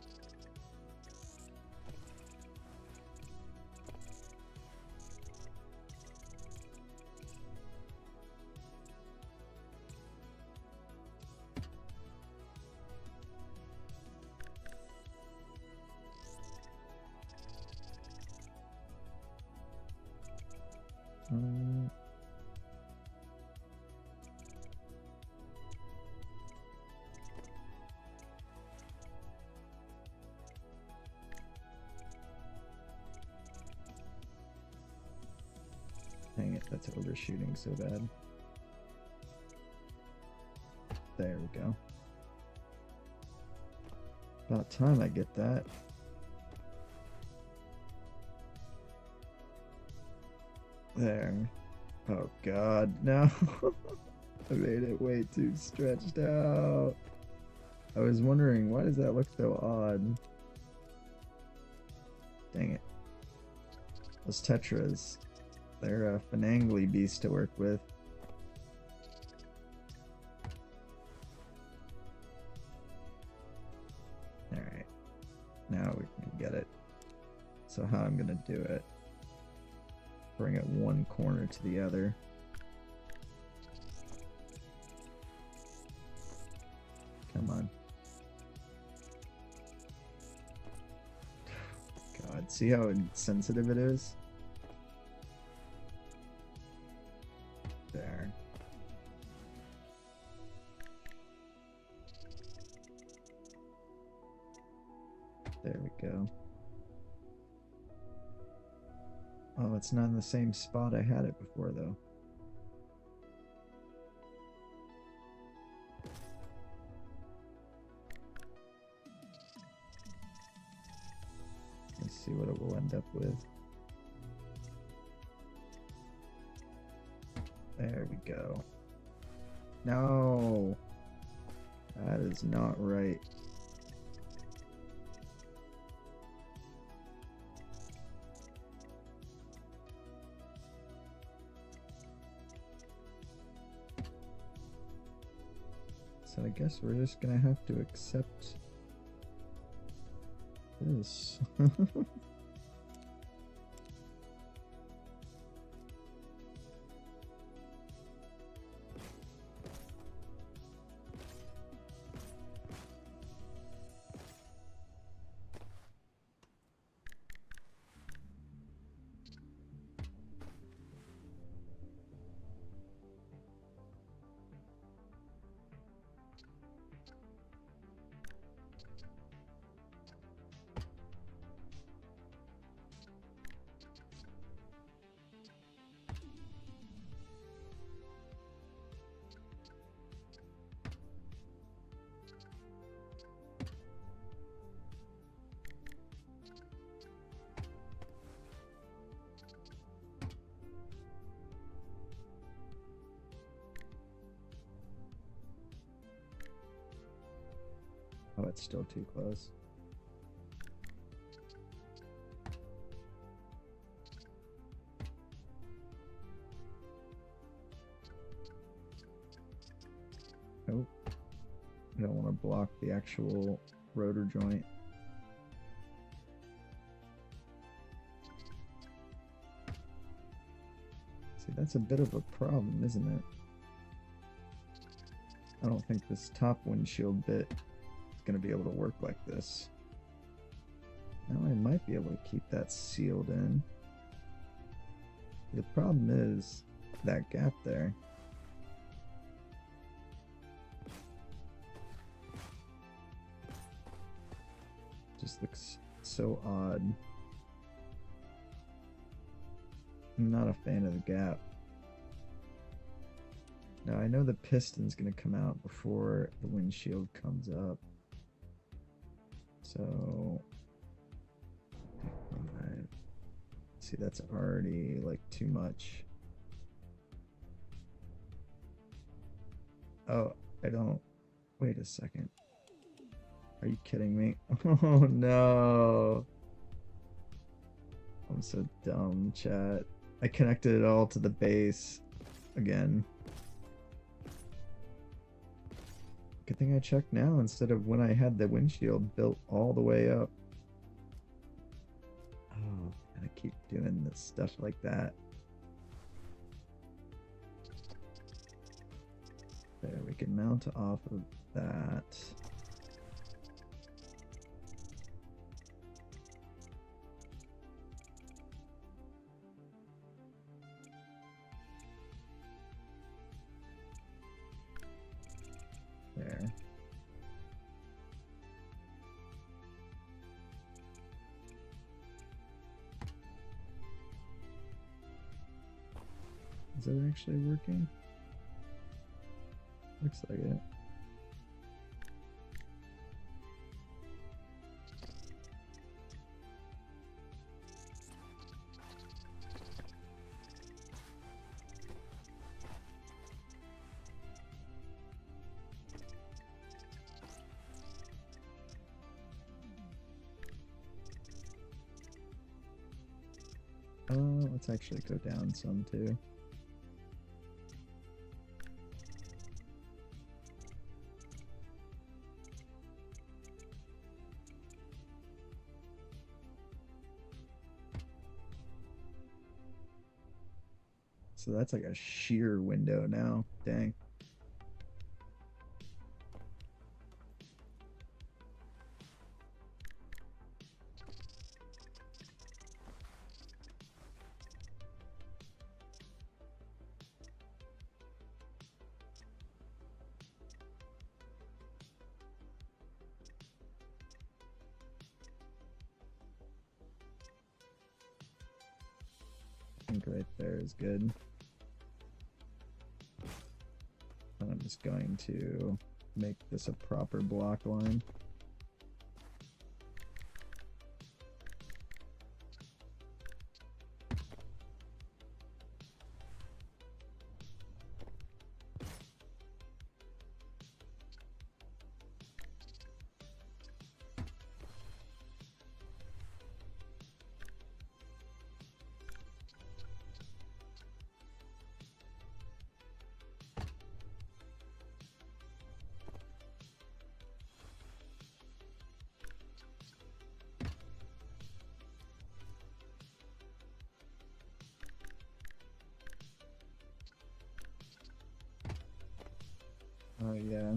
That's overshooting so bad. There we go. About time I get that. There. Oh god, no. I made it way too stretched out. I was wondering, why does that look so odd? Dang it. Those Tetras. They're a finangly beast to work with. Alright. Now we can get it. So how I'm gonna do it. Bring it one corner to the other. Come on. God, see how sensitive it is? There. There we go. Oh, it's not in the same spot I had it before, though. Let's see what it will end up with. There we go. No! That is not right. So I guess we're just gonna have to accept this. Oh, it's still too close. Nope. I don't want to block the actual rotor joint. See, that's a bit of a problem, isn't it? I don't think this top windshield bit is going to be able to work like this. Now I might be able to keep that sealed in. The problem is that gap there. Just looks so odd. I'm not a fan of the gap. Now I know the piston's gonna come out before the windshield comes up. So, see, that's already like too much. Oh, I don't, wait a second. Are you kidding me? Oh no. I'm so dumb, chat. I connected it all to the base again. Good thing I checked now instead of when I had the windshield built all the way up. Oh, and I keep doing this stuff like that. There, we can mount off of that. There. Is that actually working? Looks like it. Let's actually go down some too. So that's like a sheer window now. Dang. I think right there is good. And I'm just going to make this a proper block line. Oh yeah,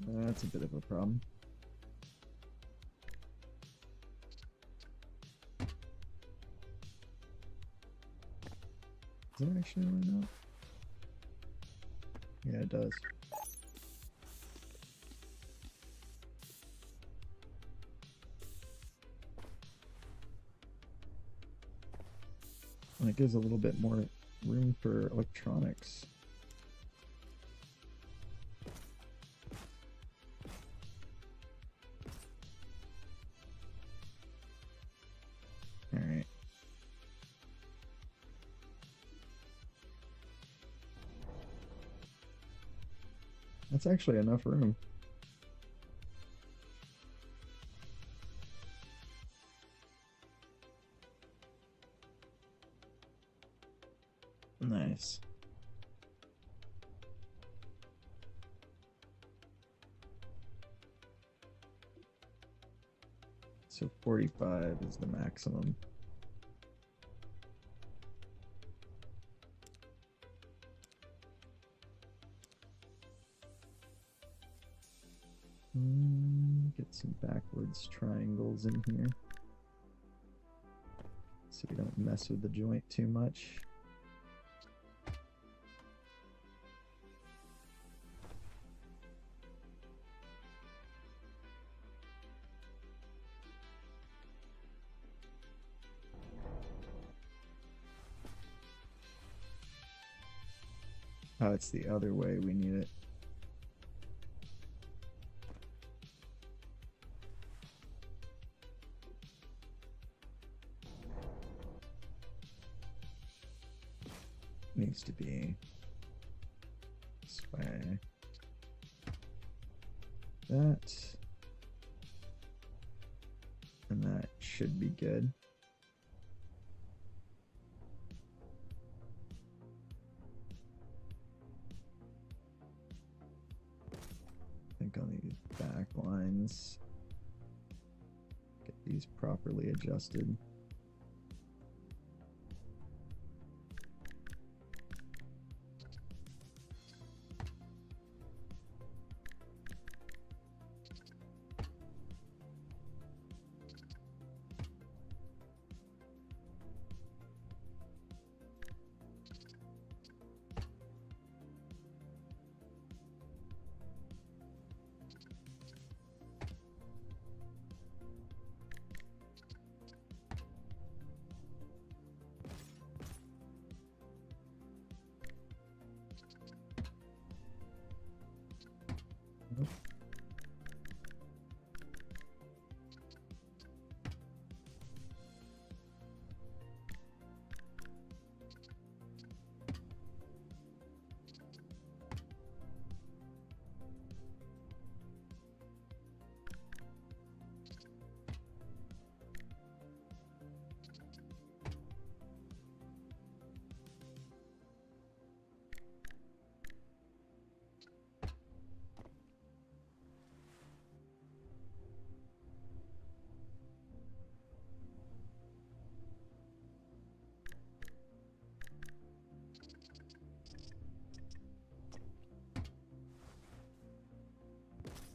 that's a bit of a problem. Does it actually line up? Yeah, it does. And it gives a little bit more room for electronics. Alright. That's actually enough room. Nice. So 45 is the maximum. Get some backwards triangles in here so we don't mess with the joint too much. Oh, it's the other way we need it. Needs to be this way. That. And that should be good. I think on these back lines, get these properly adjusted.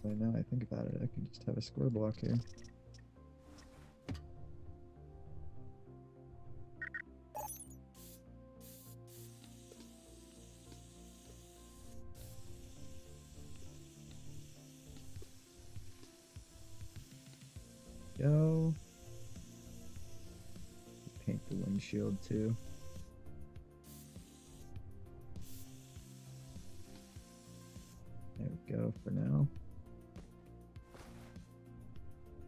So now I think about it, I could just have a square block here. Go. Paint the windshield too. There we go for now.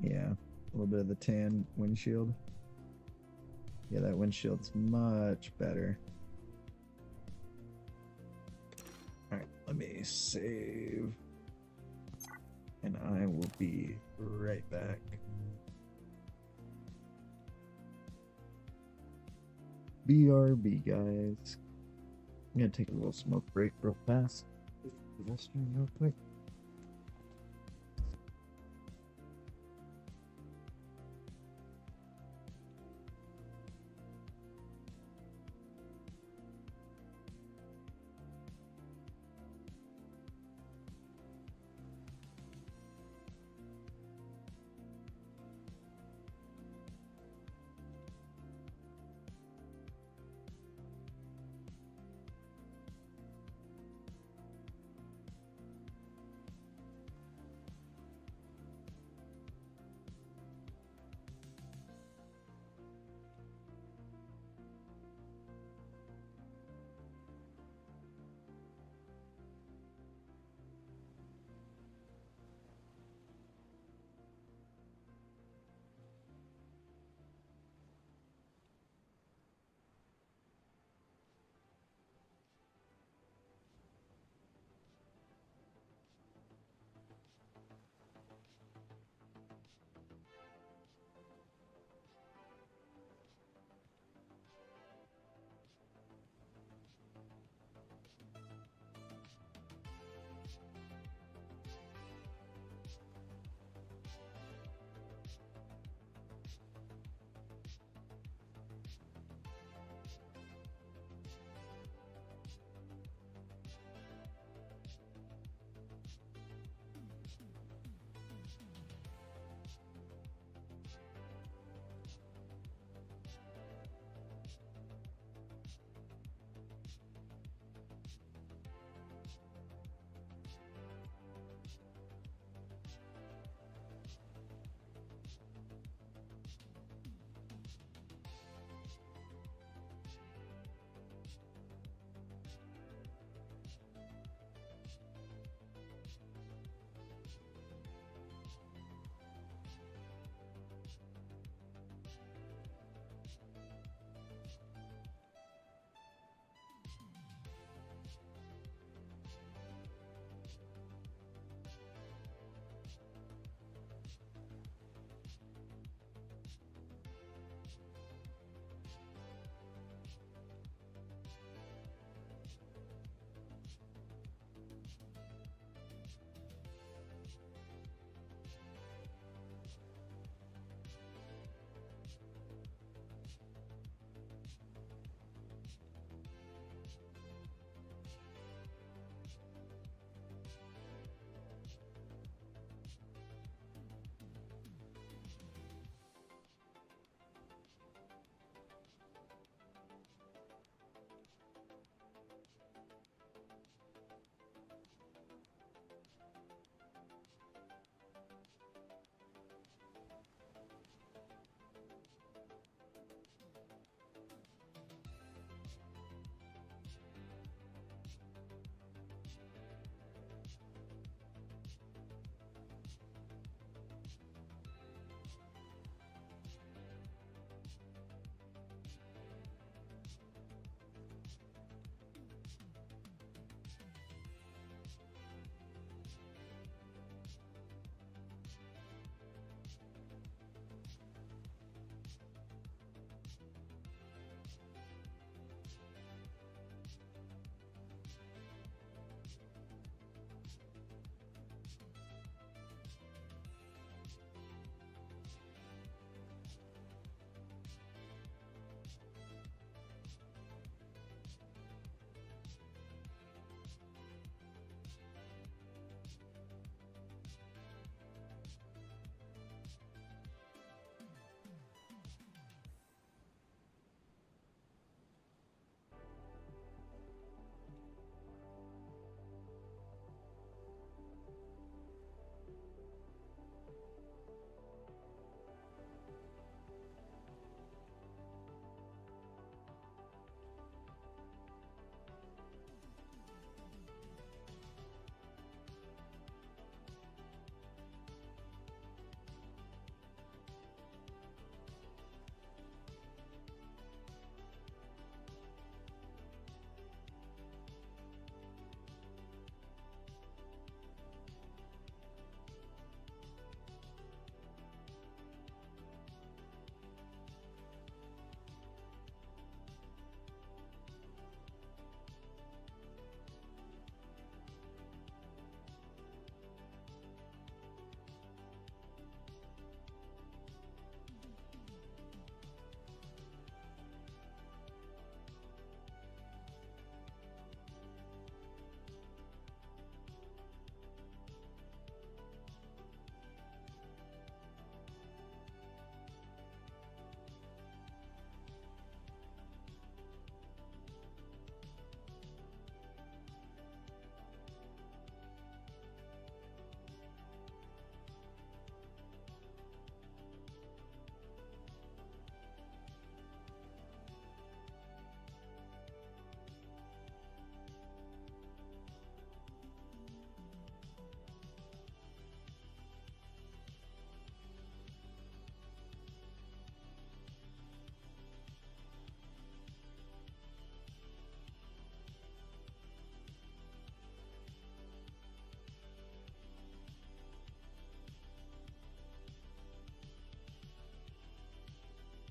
Yeah, a little bit of the tan windshield. Yeah, that windshield's much better. Alright, let me save. And I will be right back. BRB, guys. I'm gonna take a little smoke break real fast. Livestream real quick.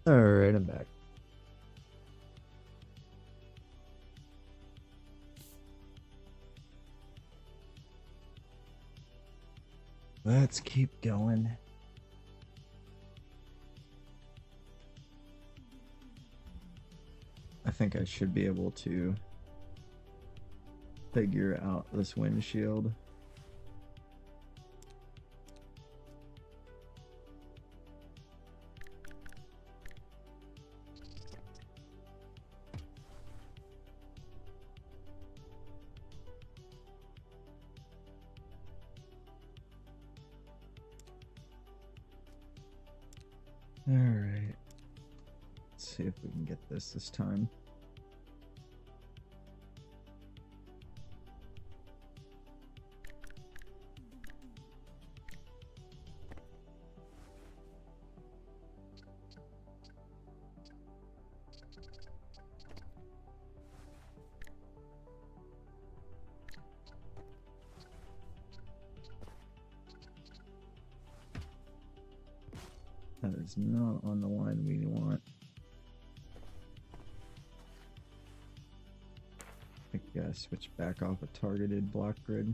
Alright, I'm back. Let's keep going. I think I should be able to figure out this windshield. Alright. Let's see if we can get this time. That is not on the line we want. I guess switch back off a targeted block grid.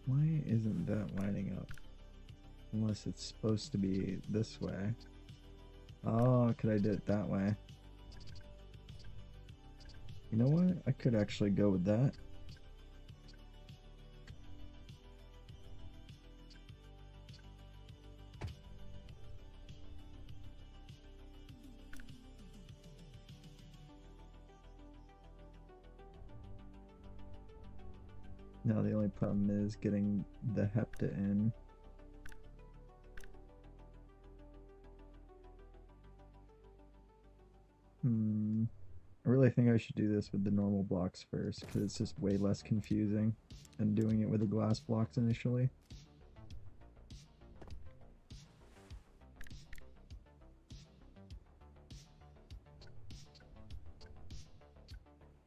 Why isn't that lining up? Unless it's supposed to be this way. Oh, could I do it that way? You know what? I could actually go with that. Now the only problem is getting the hepta in. I really think I should do this with the normal blocks first, because it's just way less confusing than doing it with the glass blocks initially.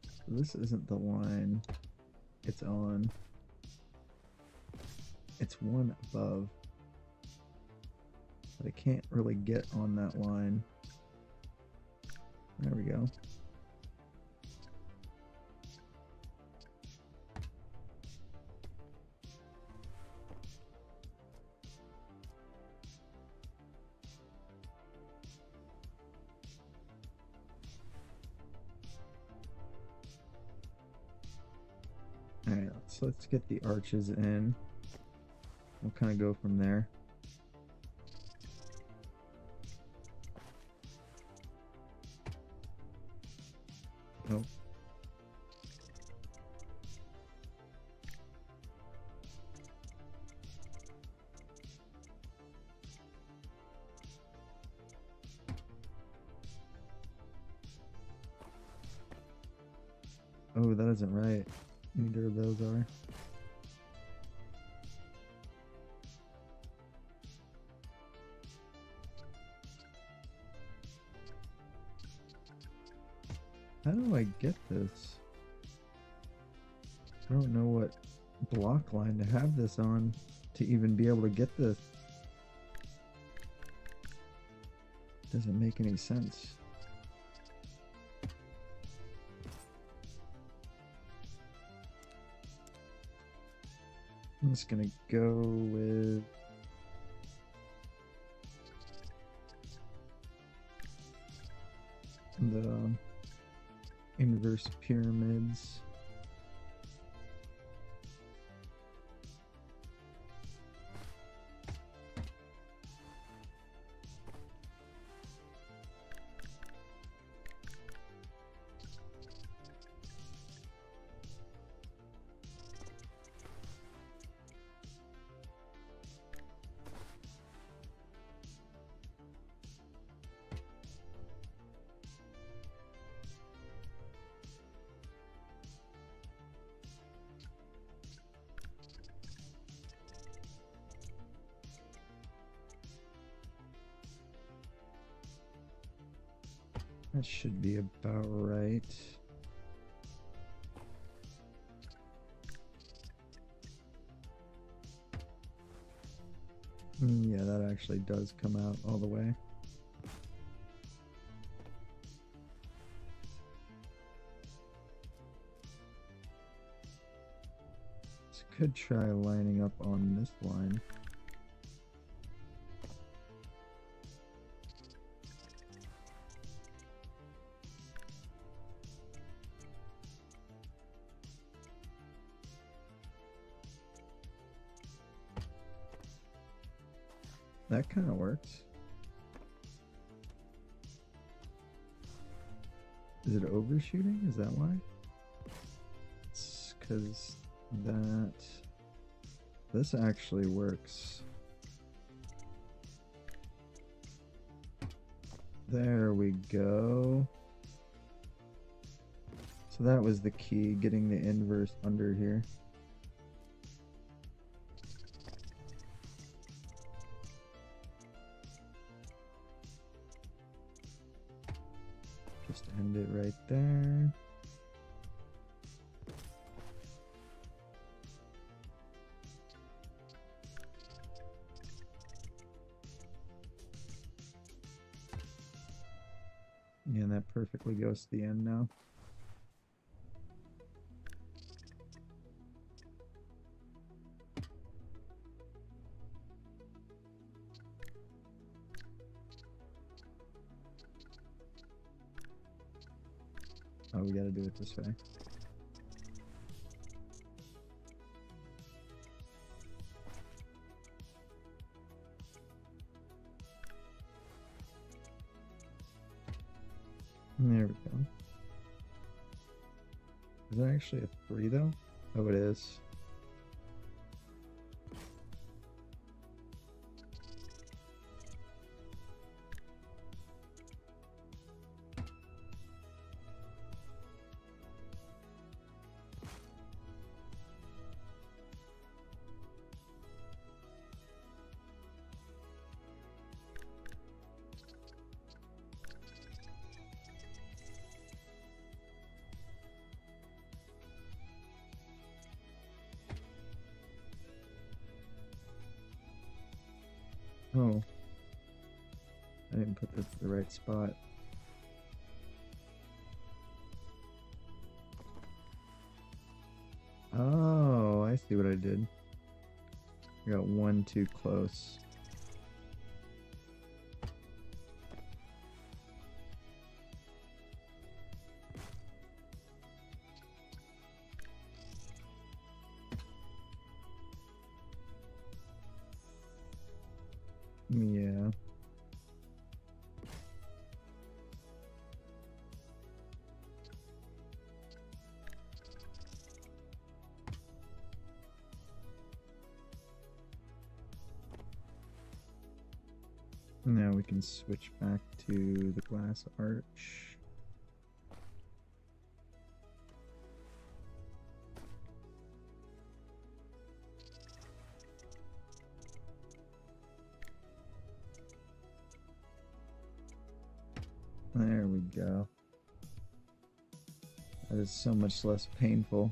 So this isn't the line it's on. It's one above. But I can't really get on that line. There we go. Alright, so let's get the arches in. We'll kind of go from there. Nope. Oh, that isn't right. Neither of those are. How do I get this? I don't know what block line to have this on to even be able to get this. Doesn't make any sense. I'm just gonna go with the inverse pyramids. That should be about right. Yeah, that actually does come out all the way. So could try lining up on this line. That kind of works. Is it overshooting? Is that why? It's because this actually works. There we go. So that was the key, getting the inverse under here. Just end it right there. Yeah, and that perfectly goes to the end now. Oh, we gotta do it this way. There we go. Is that actually a 3 though? Oh, it is. Oh. I didn't put this in the right spot. Oh, I see what I did. I got one too close. Yeah. Now we can switch back to the glass arch. There we go. That is so much less painful.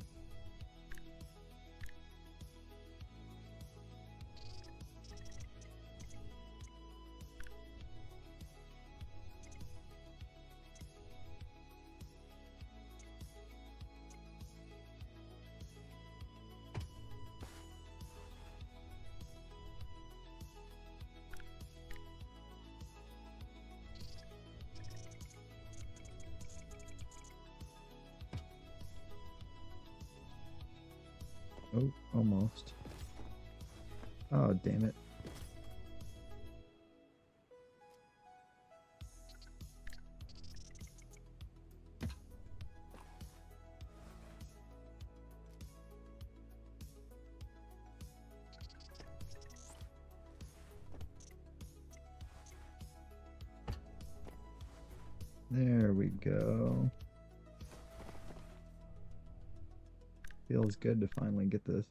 Oh, almost. Oh, damn it. There we go. Feels good to finally get this.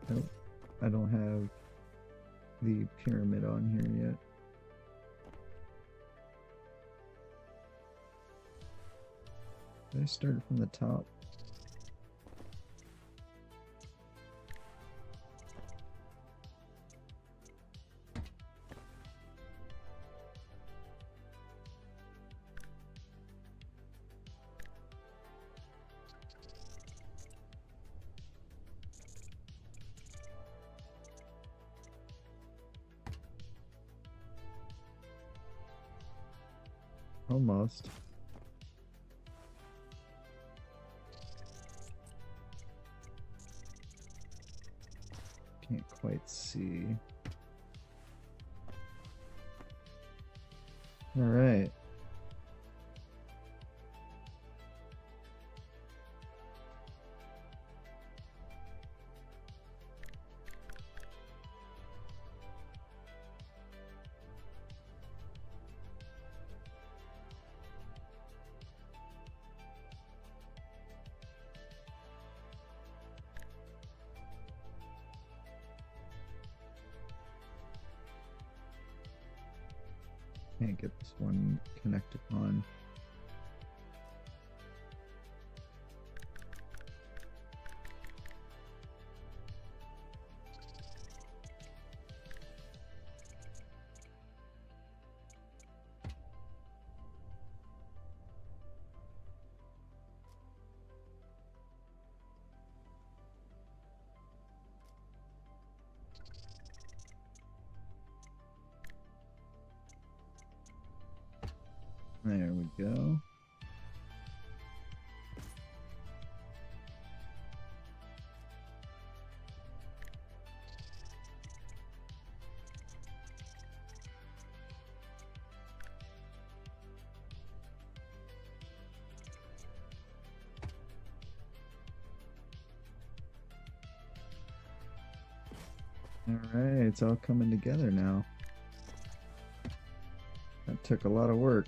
Nope, I don't have the pyramid on here yet. Did I start from the top? Almost. Can't quite see. All right. Can't get this one connected on. There we go. All right, it's all coming together now. That took a lot of work.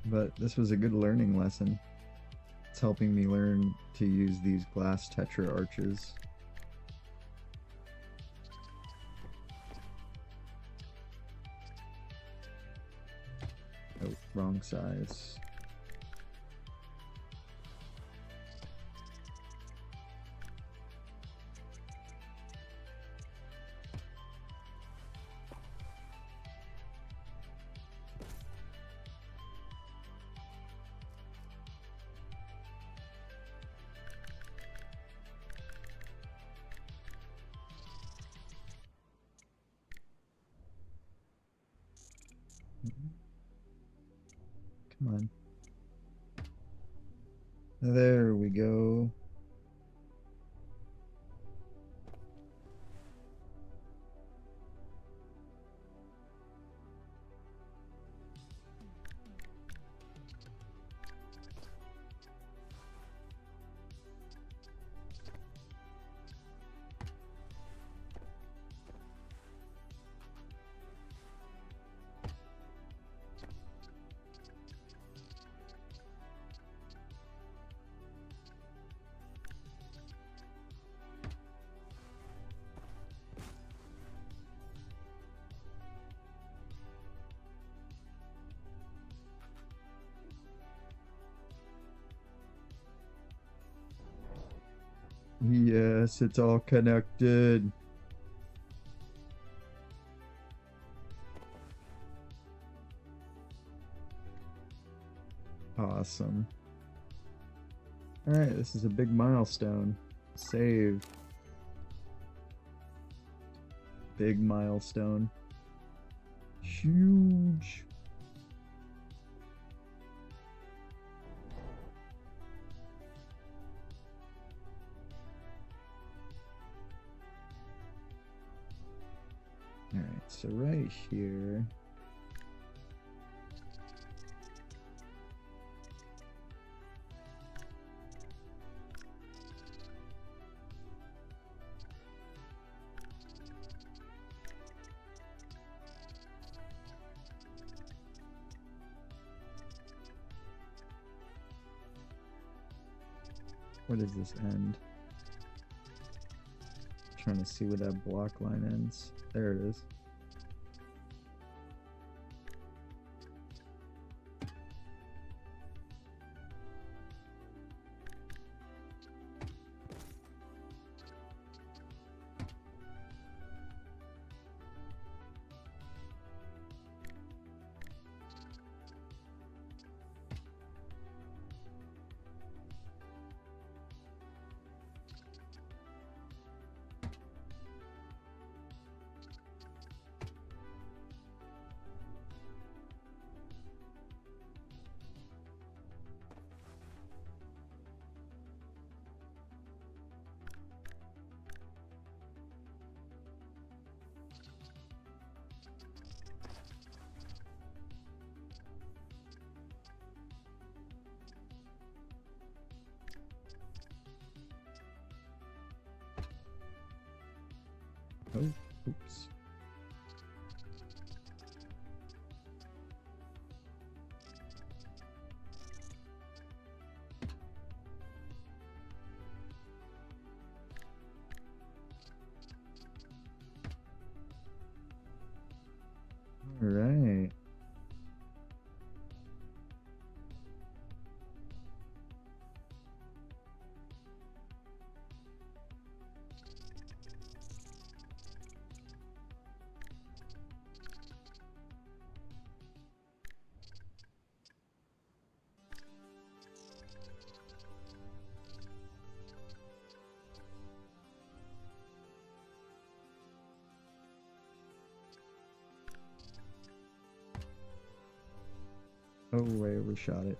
But this was a good learning lesson. It's helping me learn to use these glass tetra arches. Oh, wrong size. Come on. There we go. Yes, it's all connected. Awesome. Alright, this is a big milestone. Save. Big milestone. Huge. Alright, so right here. Where does this end? Trying to see where that block line ends. There it is. Oh, oops. All right. Oh, I overshot it.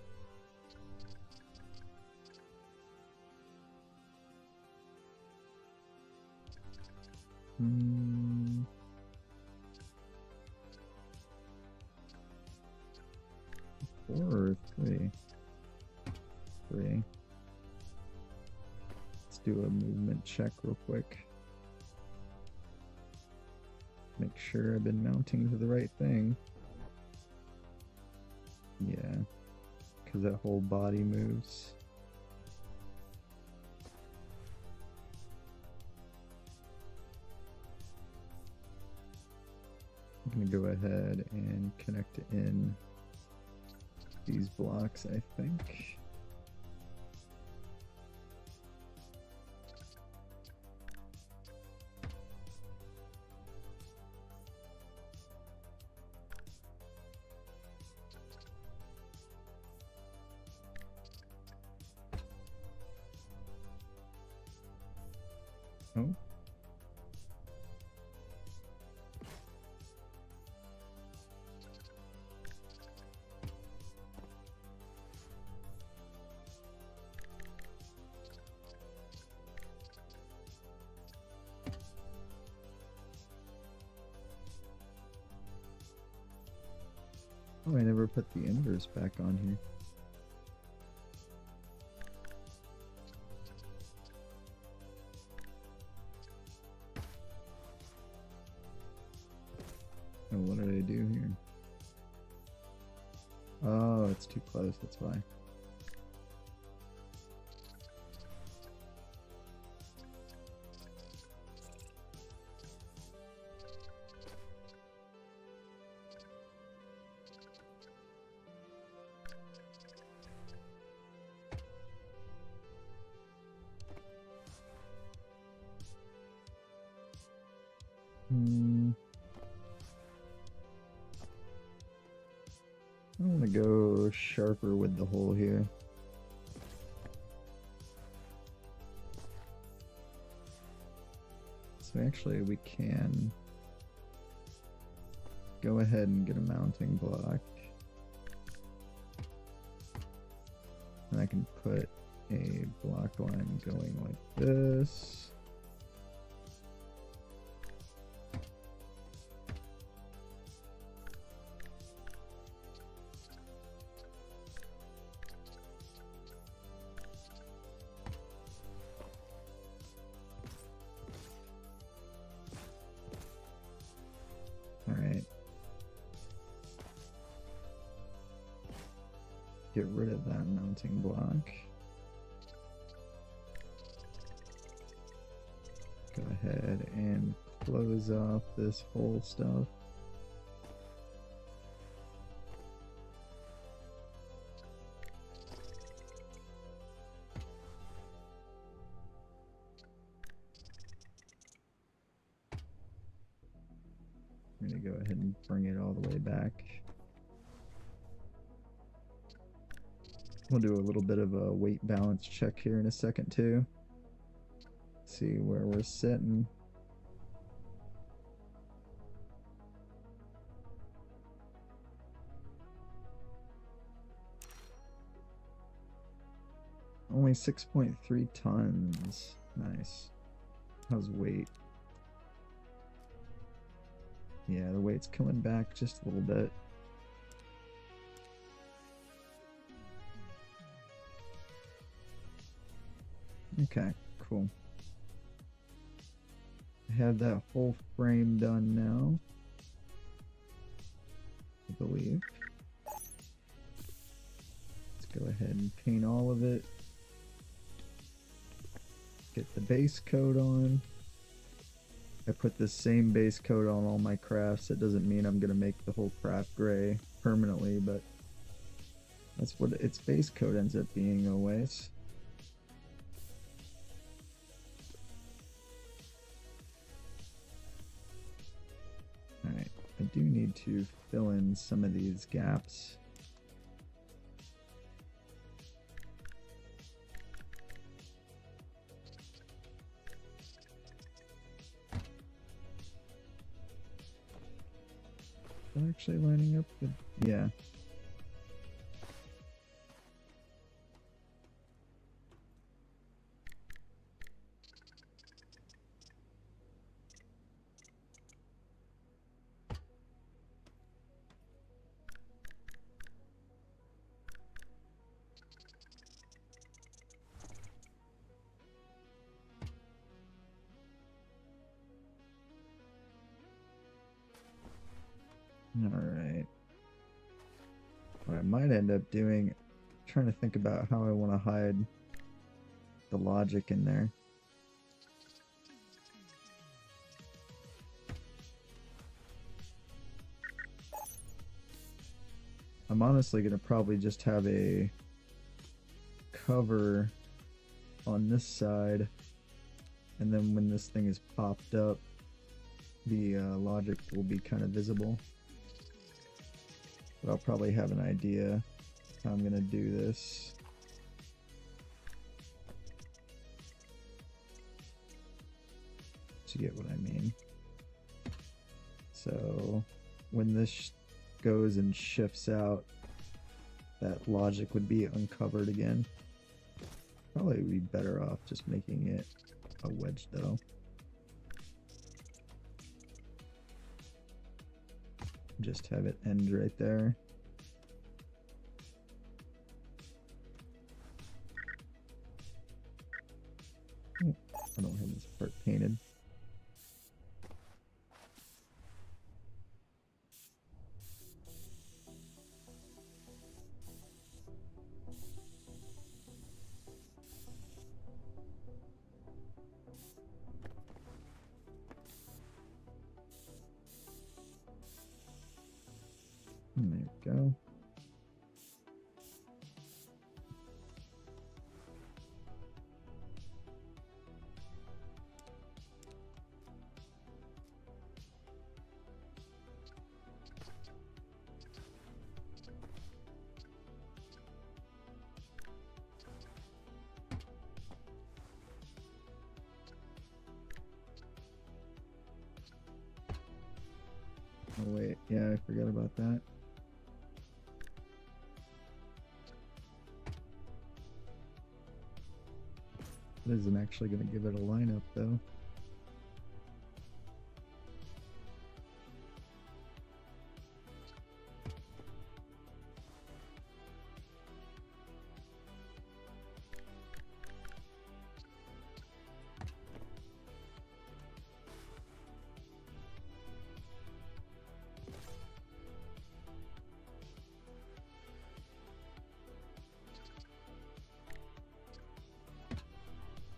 Hmm. 4 or 3? 3. Let's do a movement check real quick. Make sure I've been mounting to the right thing. Yeah, because that whole body moves. I'm gonna go ahead and connect in these blocks, I think. Oh. Oh, I never put the embers back on here. Oh, what did I do here? Oh, it's too close, that's why. I want to go sharper with the hole here. So actually we can go ahead and get a mounting block. And I can put a block line going like this. Alright. Get rid of that mounting block. ahead and close off this whole stuff. I'm going to go ahead and bring it all the way back. We'll do a little bit of a weight balance check here in a second too. See where we're sitting. Only 6.3 tons. Nice. How's weight? Yeah, the weight's coming back just a little bit. Okay, cool. I have that whole frame done now, I believe. Let's go ahead and paint all of it. Get the base coat on. I put the same base coat on all my crafts. That doesn't mean I'm gonna make the whole craft gray permanently, but that's what its base coat ends up being always. Alright, I do need to fill in some of these gaps. Is that actually lining up with... yeah. Alright. What I might end up doing, trying to think about how I want to hide the logic in there. I'm honestly going to probably just have a cover on this side, and then when this thing is popped up, the logic will be kind of visible. But I'll probably have an idea how I'm going to do this. To get what I mean. So when this goes and shifts out, that logic would be uncovered again. Probably would be better off just making it a wedge though. Just have it end right there. Oh, I don't have this part painted. And there we go. Oh wait, yeah, I forgot about that. It isn't actually going to give it a lineup though.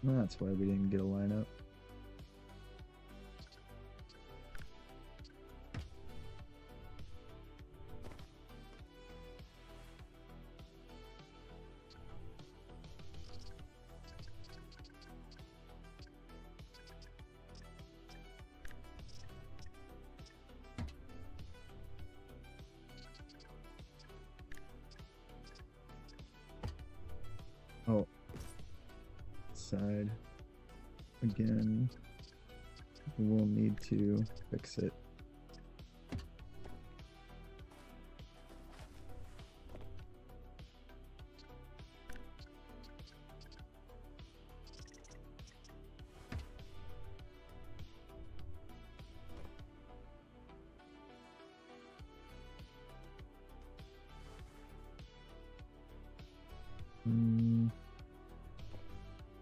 That's why we didn't get a lineup. Oh, side again. We'll need to fix it.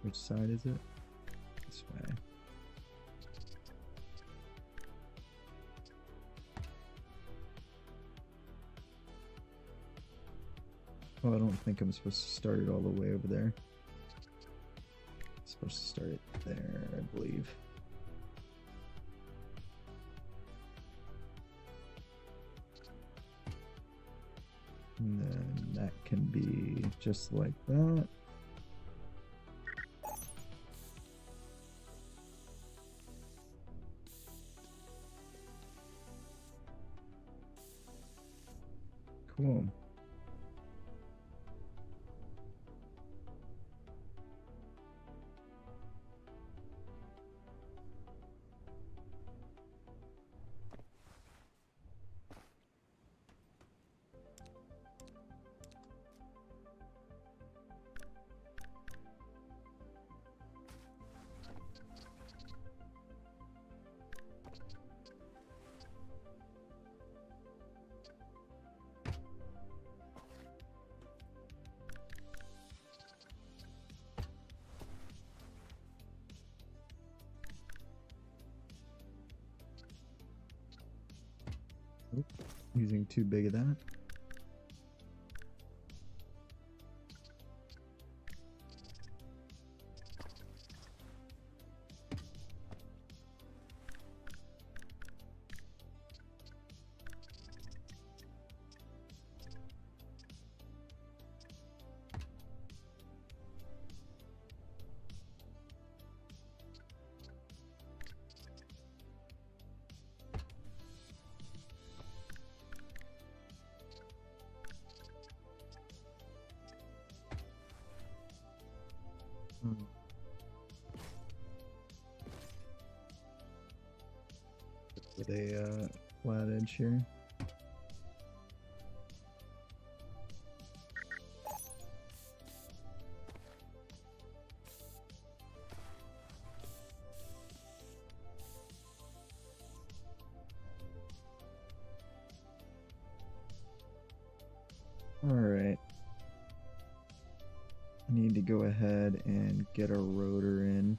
Which side is it? This way. Oh, I don't think I'm supposed to start it all the way over there. I'm supposed to start it there, I believe. And then that can be just like that. Cool. Using too big of that. With a flat edge here. Alright. I need to go ahead and get a rotor in.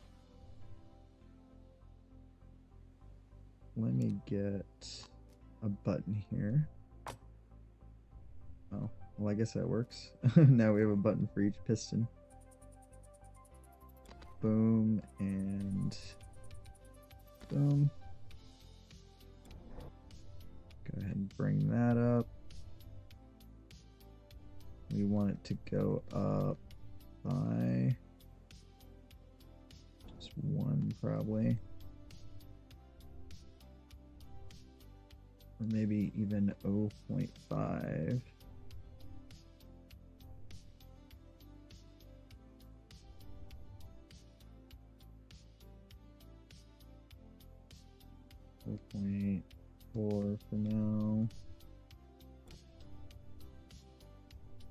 Let me get a button here. Oh, well, I guess that works. Now we have a button for each piston. Boom and boom. Go ahead and bring that up. We want it to go up by just one, probably. Or maybe even 0.5. .4 for now.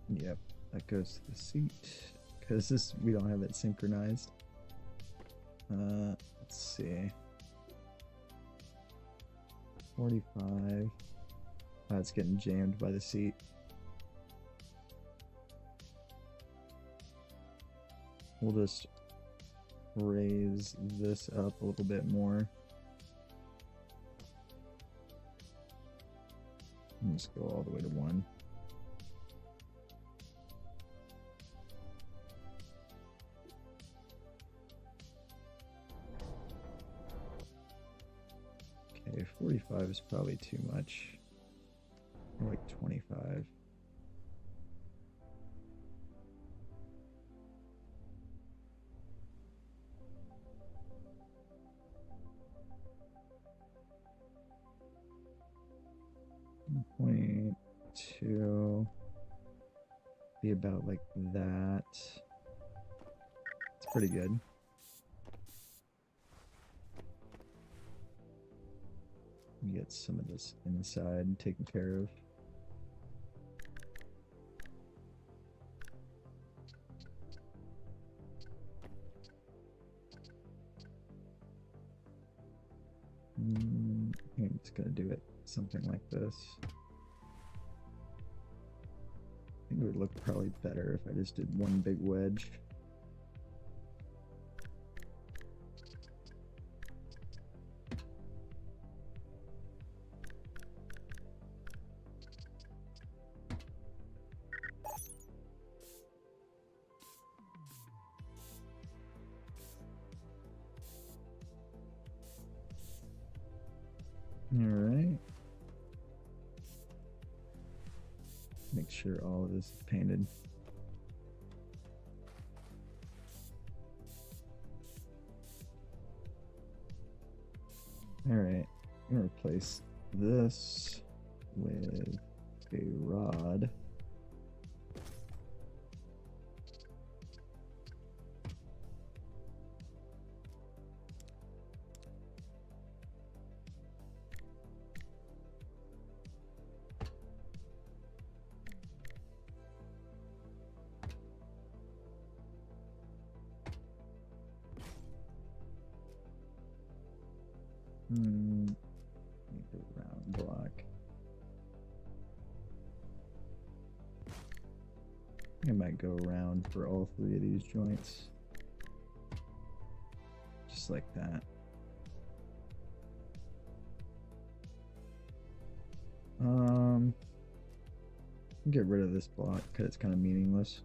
Yep, that goes to the seat because this we don't have it synchronized. Let's see. 45. Oh, it's getting jammed by the seat. We'll just raise this up a little bit more. And just go all the way to 1. Okay, 45 is probably too much. More like 25. .2 be about like that. pretty good. Get some of this inside taken care of. I'm just gonna do it something like this. I think it would look probably better if I just did one big wedge. Alright. Make sure all of this is painted. Alright, I'm gonna replace this with a rod. Need the round block. I might go around for all three of these joints. Just like that. Get rid of this block because it's kind of meaningless.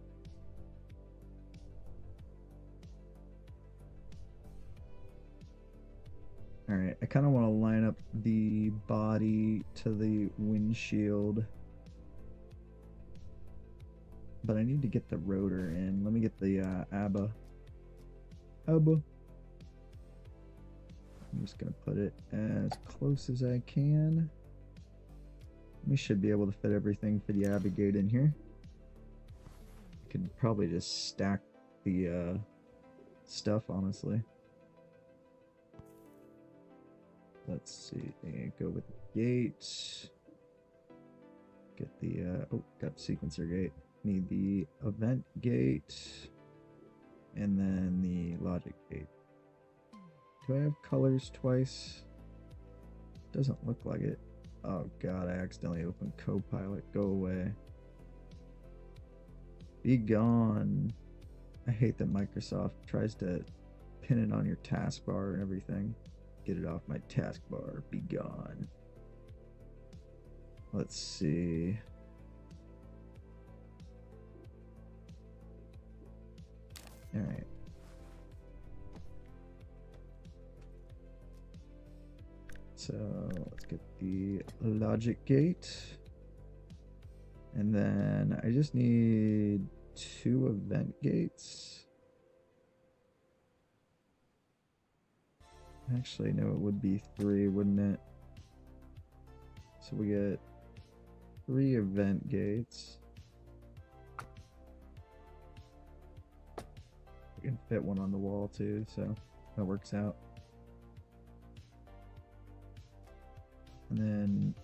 Alright, I kind of want to line up the body to the windshield. But I need to get the rotor in. Let me get the ABBA. I'm just going to put it as close as I can. We should be able to fit everything for the ABBA gate in here. I could probably just stack the stuff, honestly. Let's see, go with the gate. Get the, oh, got the sequencer gate. Need the event gate. And then the logic gate. Do I have colors twice? Doesn't look like it. Oh god, I accidentally opened Copilot. Go away. Be gone. I hate that Microsoft tries to pin it on your taskbar and everything. Get it off my taskbar. Be gone. Let's see. Alright. So let's get the logic gate. And then I just need 2 event gates. Actually, no, it would be 3, wouldn't it? So we get 3 event gates. We can fit one on the wall too, so that works out. And then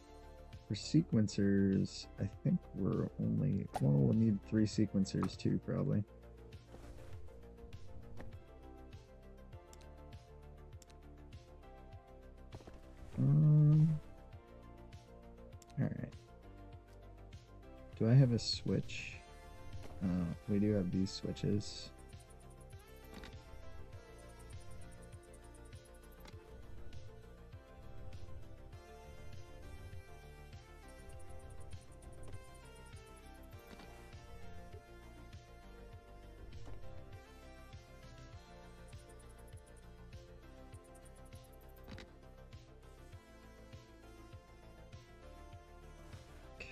for sequencers, I think we're only, well, we'll need 3 sequencers too, probably. Alright. Do I have a switch? We do have these switches.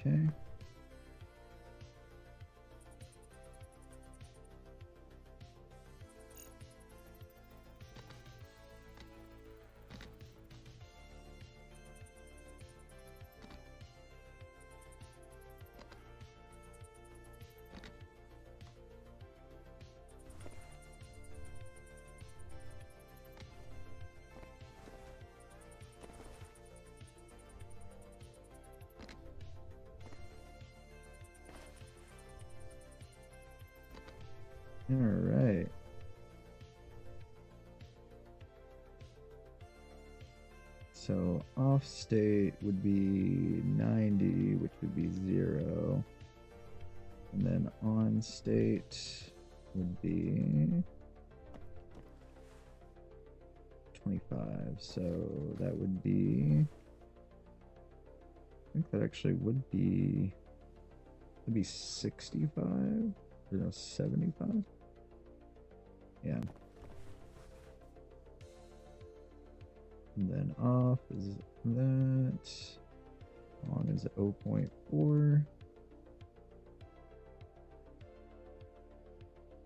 Okay. Alright. So off state would be 90, which would be 0. And then on state would be 25. So that would be, I think that actually would be, it'd be 65 or no, 75. Yeah. And then off is that. On is 0.4.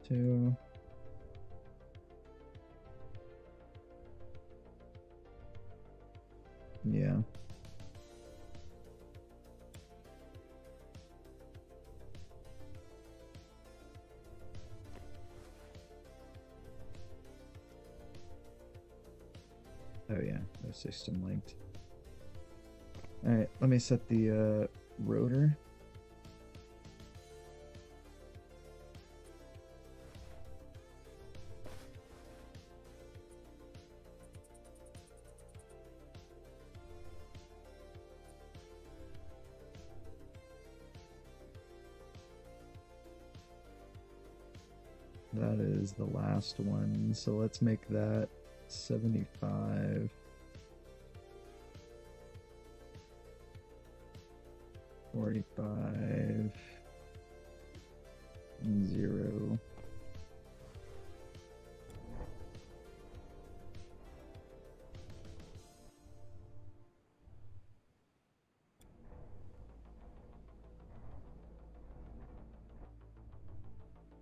2. Yeah. Oh yeah, no system linked. Alright, let me set the rotor. That is the last one, so let's make that 75. 45. 0.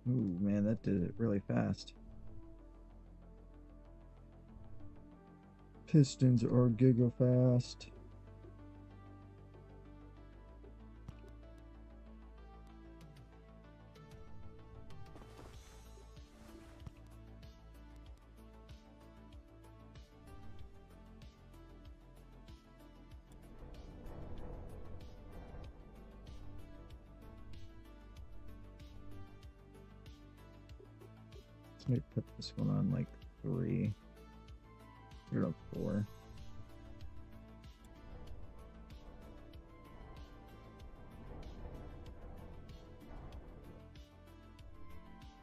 Ooh, man, that did it really fast. Pistons are giga fast. Let me put this one on like 3. Or 4.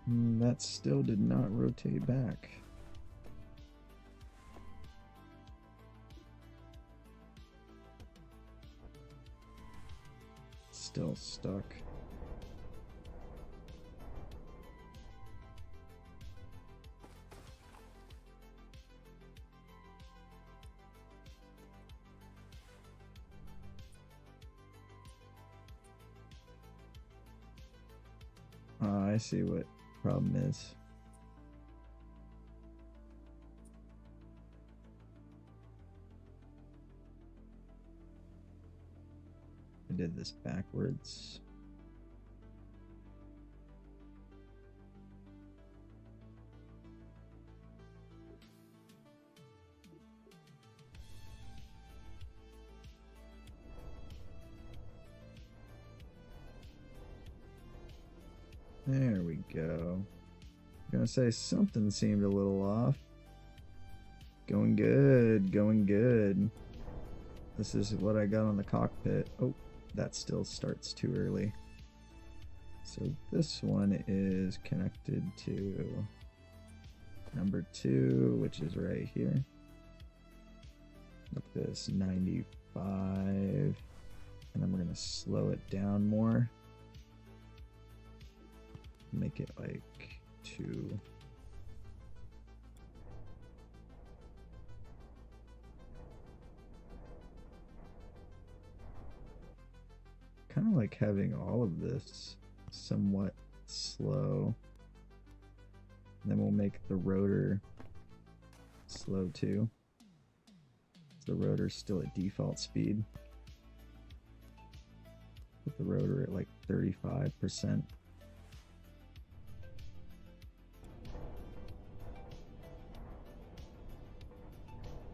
That still did not rotate back. Still stuck. I see what the problem is. I did this backwards. There we go. I'm gonna say something seemed a little off. Going good, going good. This is what I got on the cockpit. Oh, that still starts too early. So this one is connected to number 2, which is right here. Look at this, 95. And then we're gonna slow it down more. Make it like 2. Kind of like having all of this somewhat slow. And then we'll make the rotor slow too. So the rotor's still at default speed. Put the rotor at like 35%.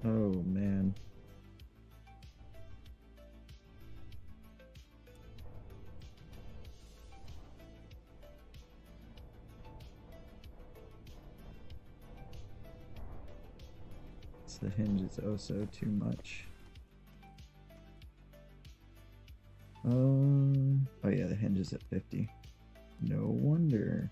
Oh man. Because the hinge is oh so too much. Oh yeah, the hinge is at 50. No wonder.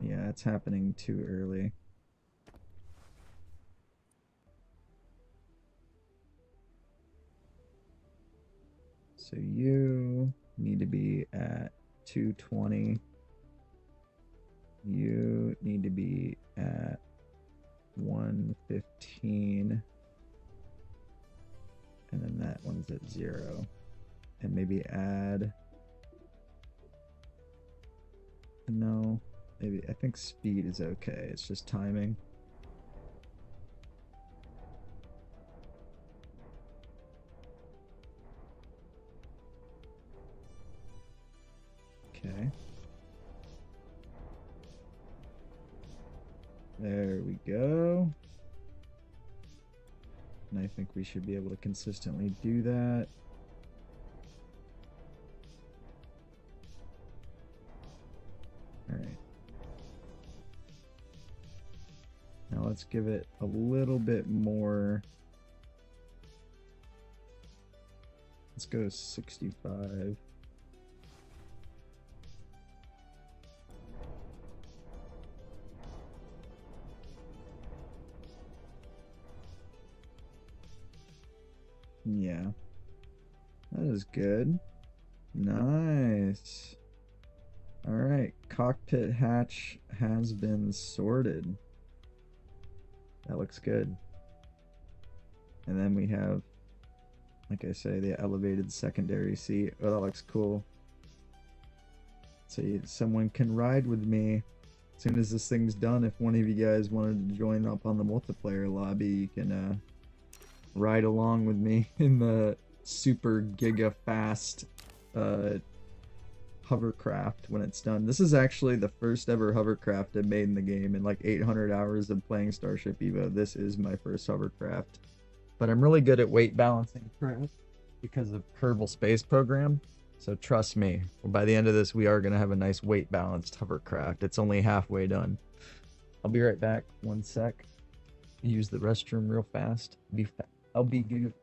Yeah, it's happening too early. So you need to be at 220. You need to be at 115. And then that one's at 0. And maybe add... No, maybe I think speed is okay. It's just timing. Okay. There we go. And I think we should be able to consistently do that. Alright. Now let's give it a little bit more. Let's go 65. Yeah. That is good. Nice. Alright, cockpit hatch has been sorted. That looks good. And then we have, like I say, the elevated secondary seat. Oh, that looks cool. So someone can ride with me. As soon as this thing's done, if one of you guys wanted to join up on the multiplayer lobby, you can ride along with me in the super giga fast hovercraft when it's done. This is actually the first ever hovercraft I made in the game. In like 800 hours of playing Starship EVO, this is my first hovercraft. But I'm really good at weight balancing crap because of Kerbal Space Program. So trust me, by the end of this, we are going to have a nice weight balanced hovercraft. It's only halfway done. I'll be right back. One sec. Use the restroom real fast. I'll be good.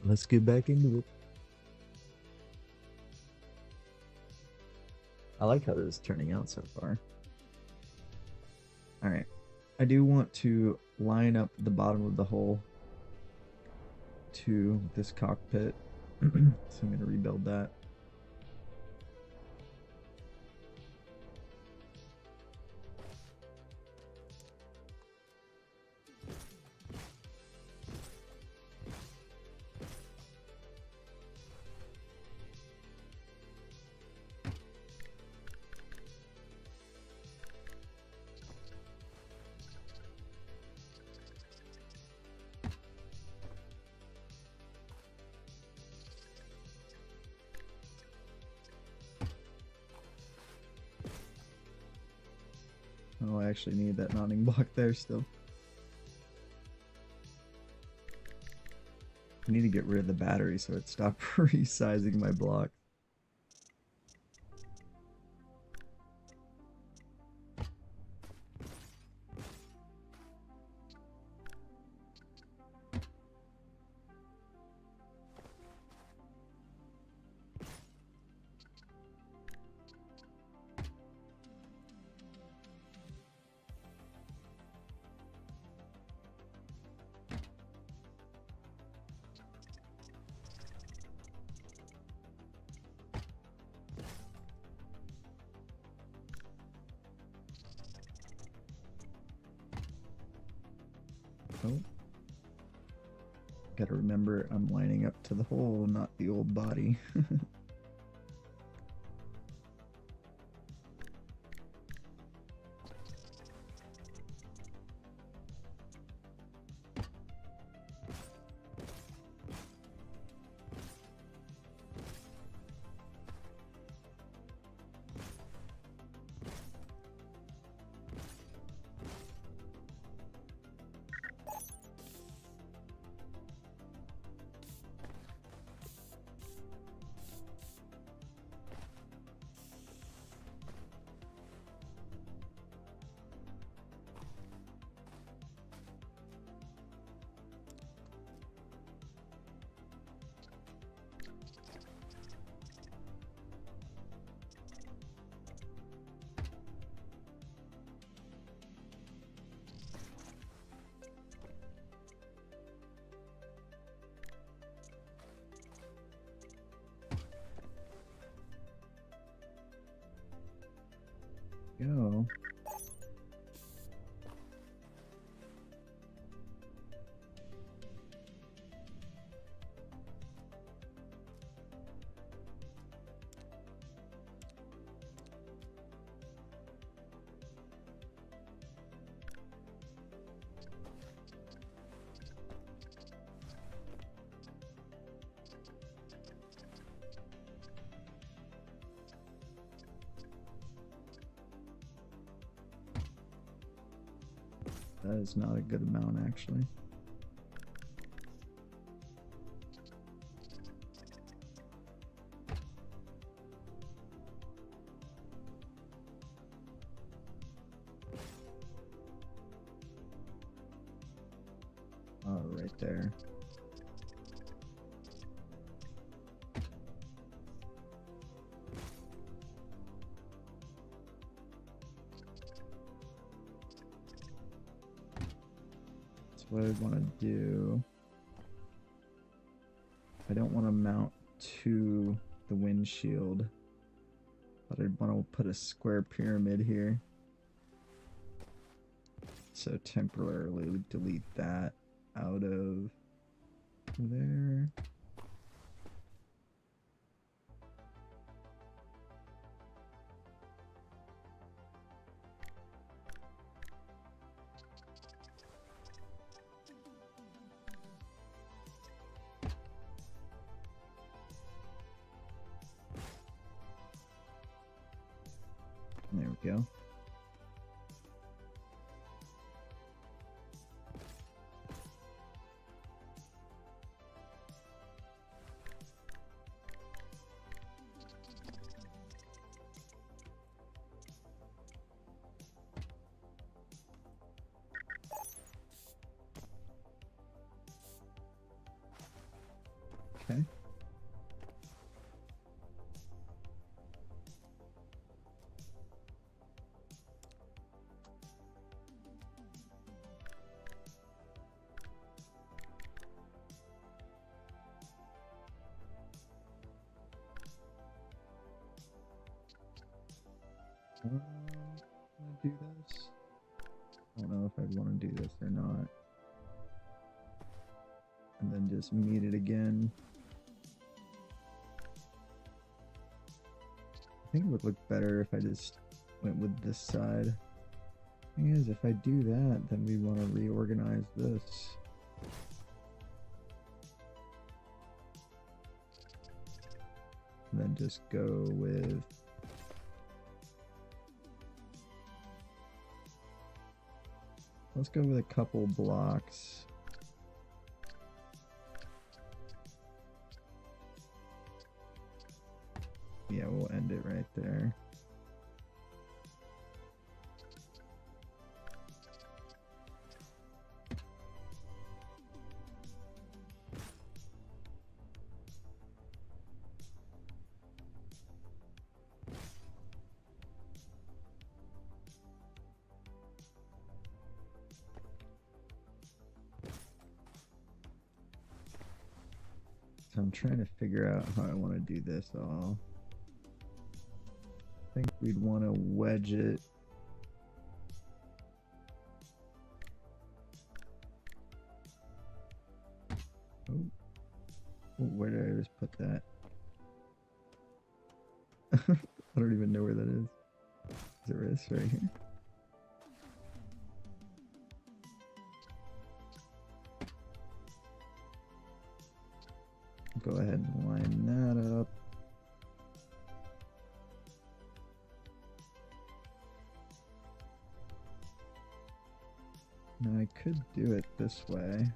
Let's get back into it. I like how this is turning out so far. Alright. I do want to line up the bottom of the hull to this cockpit. So I'm going to rebuild that. Oh, I actually need that mounting block there still. I need to get rid of the battery so it stopped resizing my block. Oh. Gotta remember I'm lining up to the hole, not the old body. Go. That is not a good amount, actually. Oh, right there. What I want to do, I don't want to mount to the windshield, but I'd want to put a square pyramid here. So temporarily delete that out of there. There we go. I do this? I don't know if I'd want to do this or not. And then just meet it again. I think it would look better if I just went with this side. Thing is, if I do that, then we want to reorganize this. And then just go with let's go with a couple blocks. Yeah, we'll end it right there. So I'm trying to figure out how I want to do this all. I think we'd want to wedge it. Oh, where did I just put that? I don't even know where that is. There is right here. Go ahead and line that up. Now I could do it this way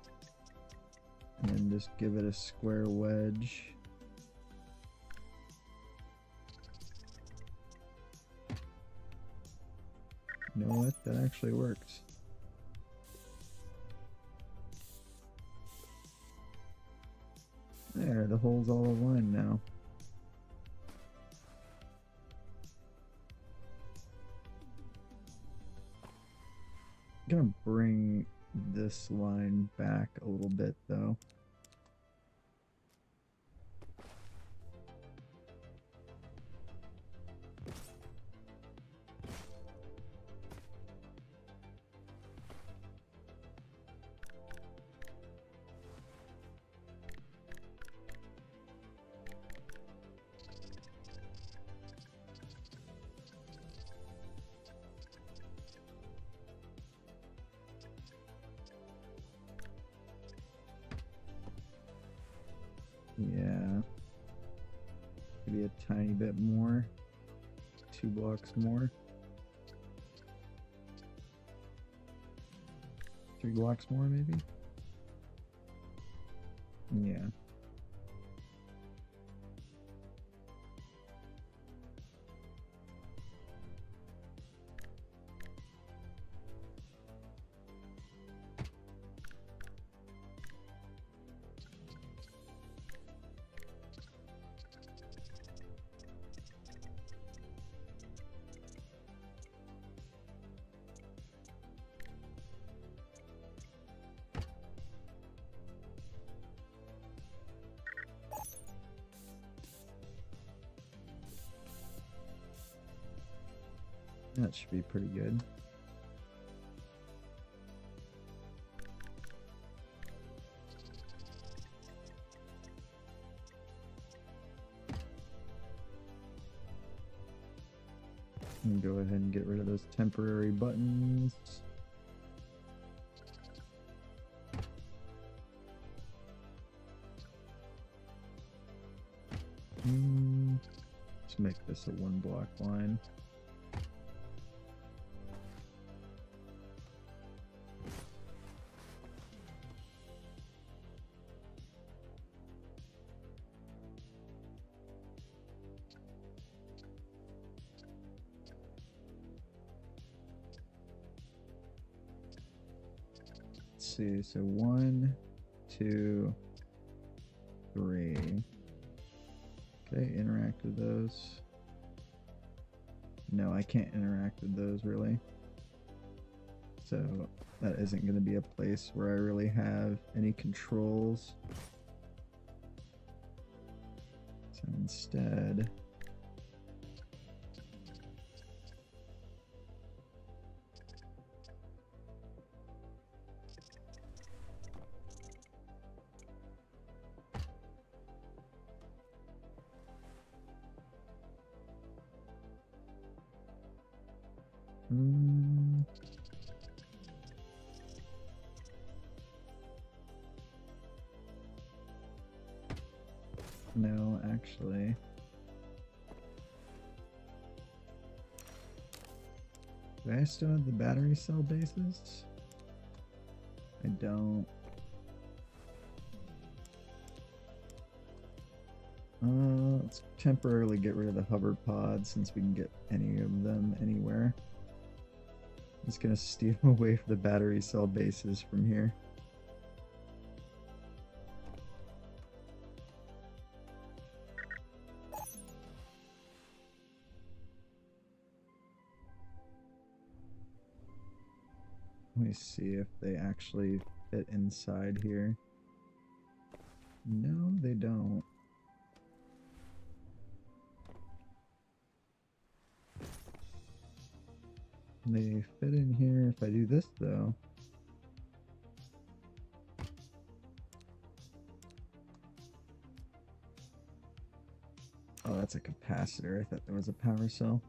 and then just give it a square wedge. You know what? That actually works. There, the hole's all aligned now. I'm gonna bring this line back a little bit though. Yeah, maybe a tiny bit more, 2 blocks more, 3 blocks more maybe. Yeah. That should be pretty good. And go ahead and get rid of those temporary buttons. Let's make this a 1 block line. See, so 1, 2, 3. Okay, interact with those. No, I can't interact with those really. So that isn't going to be a place where I really have any controls. So instead, actually. Do I still have the battery cell bases? I don't. Let's temporarily get rid of the hover pod since we can get any of them anywhere. I'm just gonna steal away the battery cell bases from here. Let me see if they actually fit inside here. No, they don't. They fit in here if I do this, though. Oh, that's a capacitor. I thought there was a power cell.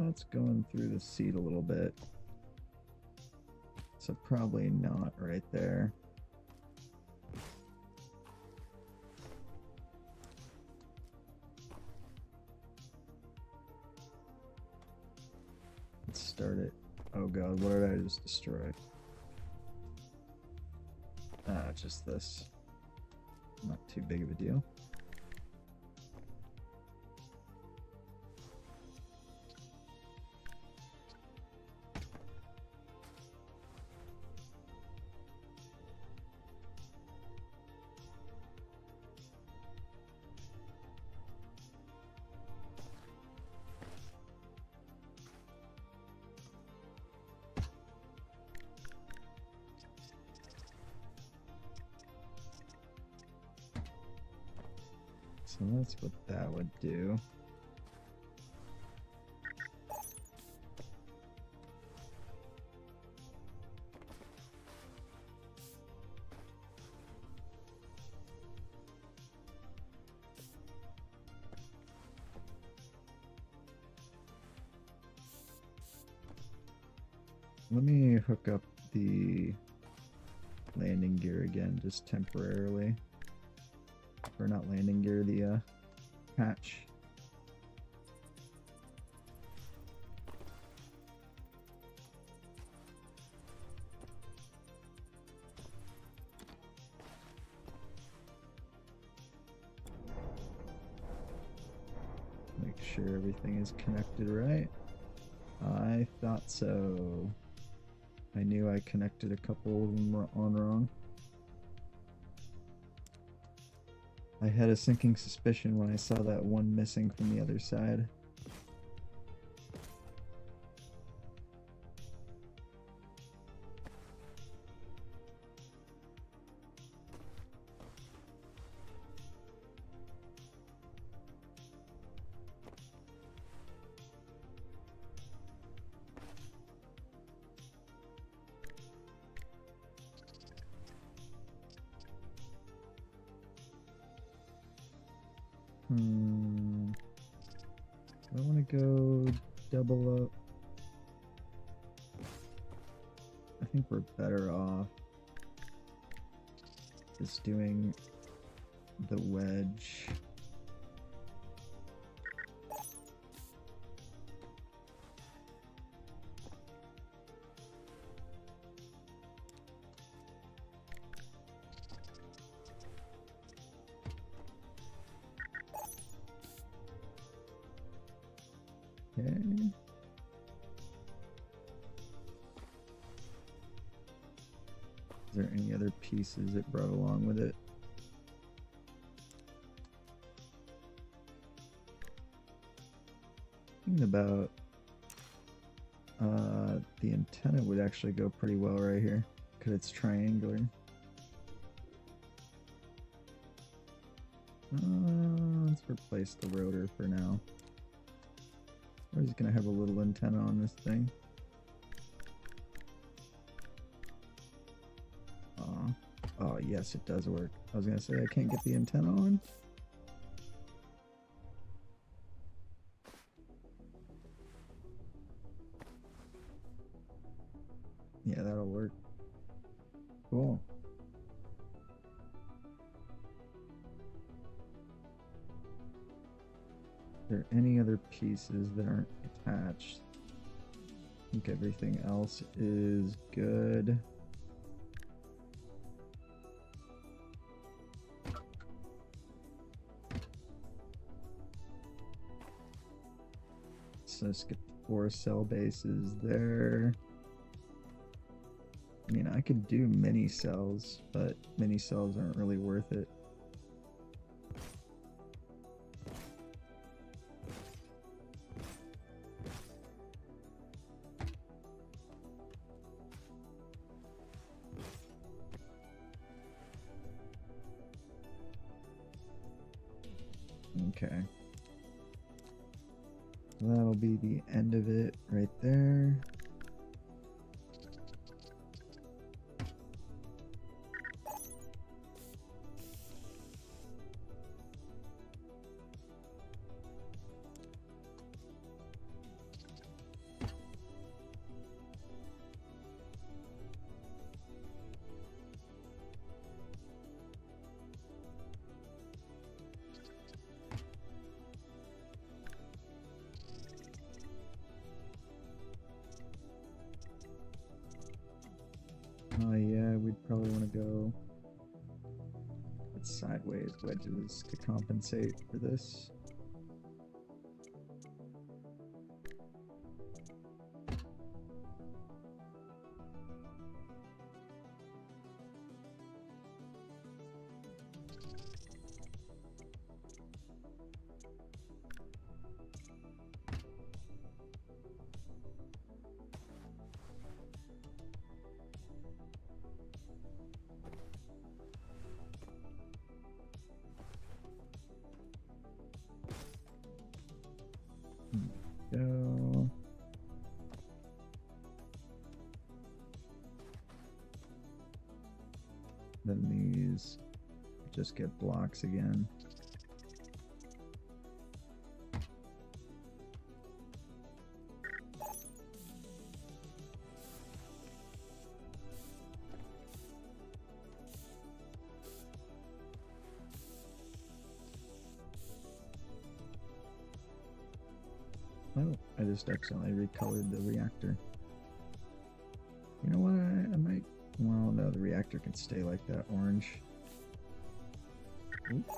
It's going through the seat a little bit. So probably not right there. Let's start it. Oh god, what did I just destroy? Just this. Not too big of a deal. So that's what that would do. Let me hook up the landing gear again, just temporarily. Or not landing gear, the hatch. Make sure everything is connected right. I thought so. I knew I connected a couple of them on wrong. I had a sinking suspicion when I saw that one missing from the other side. I want to go double up. I think we're better off just doing the wedge. Okay. Is there any other pieces it brought along with it? Thinking about the antenna would actually go pretty well right here because it's triangular. Let's replace the rotor for now. We're just gonna have a little antenna on this thing. Oh yes, it does work. I was gonna say I can't get the antenna on. Yeah, that'll work. Cool. Are there any other pieces that aren't attached? I think everything else is good. So let's get the 4 cell bases there. I mean, I could do mini cells, but mini cells aren't really worth it. Okay. That'll be the end of it right there. Oh yeah, we'd probably want to go with sideways wedges to compensate for this. Go. Then these just get blocks again. Oh, I just accidentally recolored the reactor. You know what? I might. Well, no, the reactor can stay like that orange. Oops.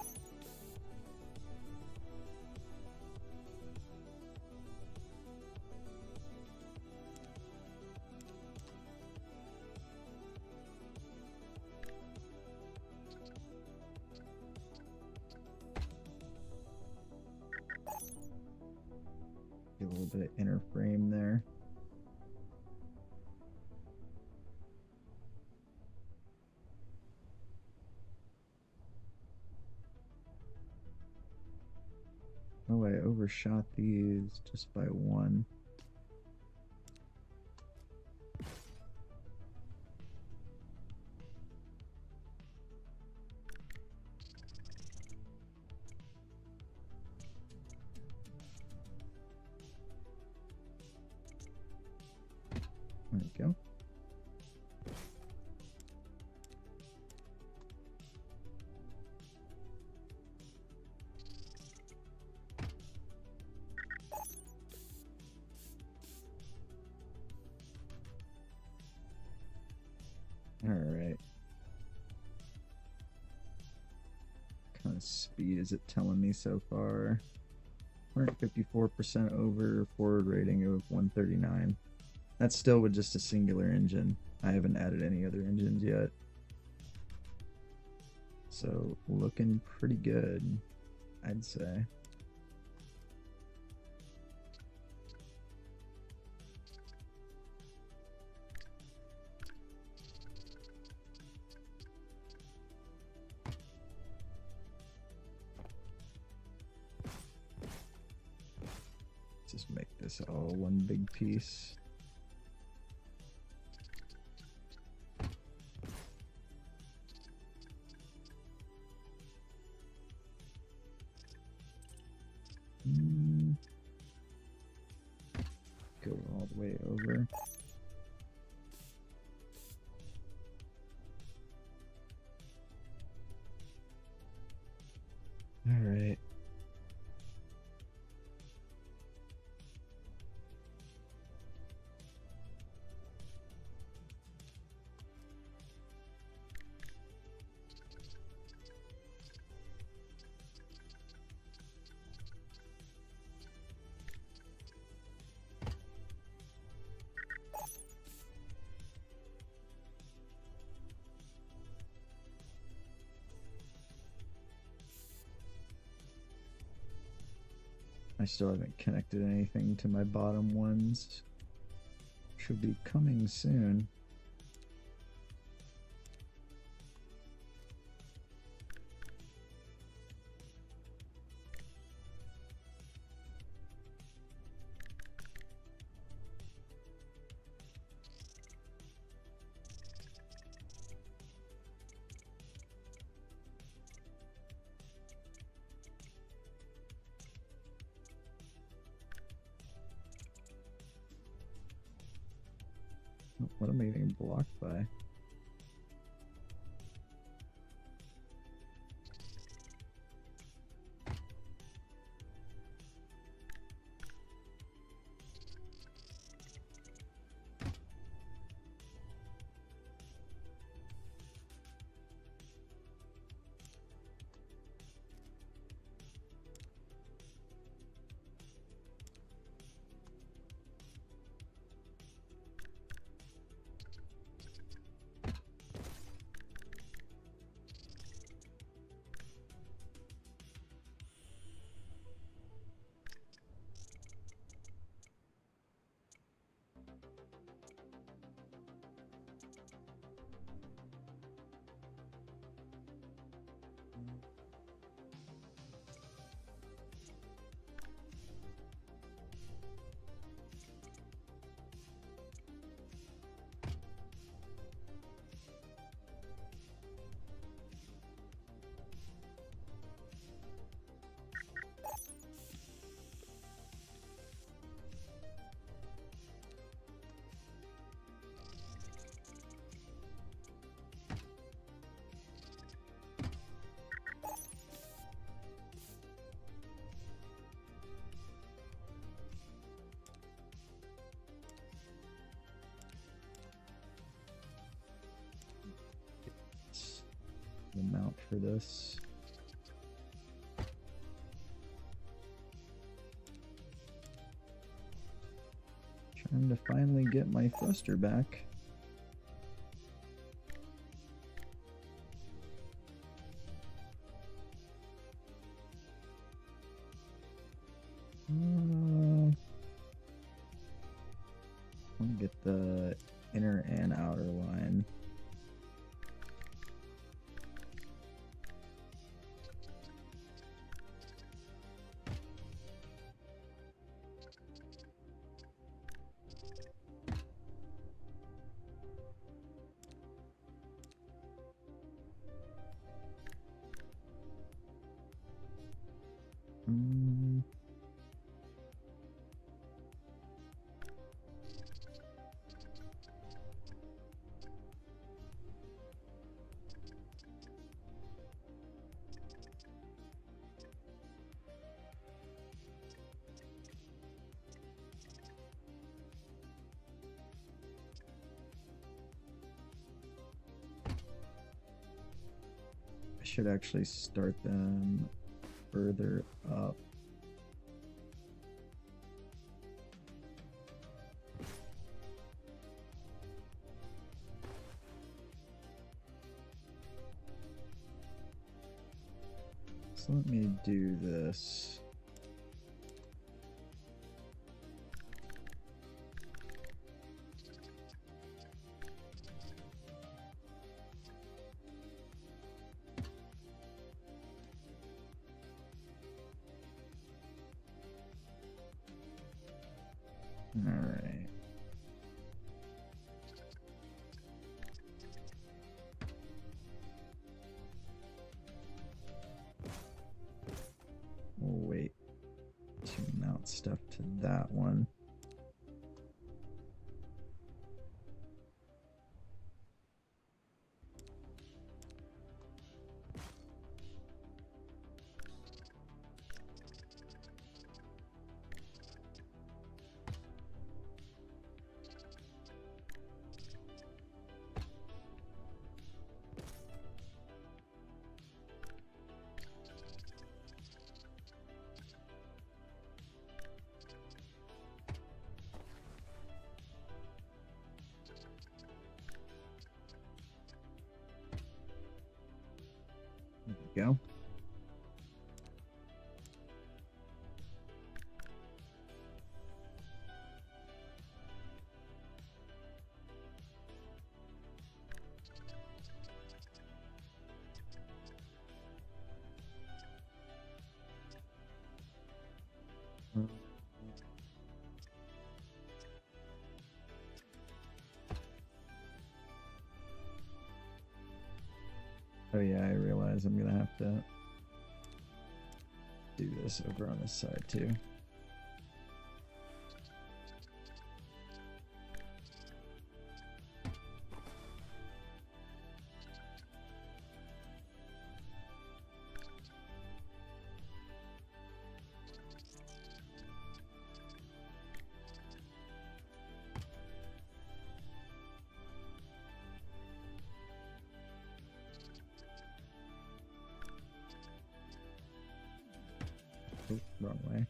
Get a little bit of inner frame there. Oh, I overshot these just by 1. There we go. All right. What kind of speed is it telling me so far? 154% over, forward rating of 139. That's still with just a singular engine. I haven't added any other engines yet. So looking pretty good, I'd say. Just make this all one big piece. Go all the way over. still haven't connected anything to my bottom ones. Should be coming soon. What am I getting blocked by? The mount for this. Trying to finally get my thruster back. I'll get the inner and outer line. I should actually start them further up. So let me do this. All right. We'll wait to mount stuff to that one. There we go. Oh yeah, I realize I'm gonna have to do this over on this side too. Oh, wrong way.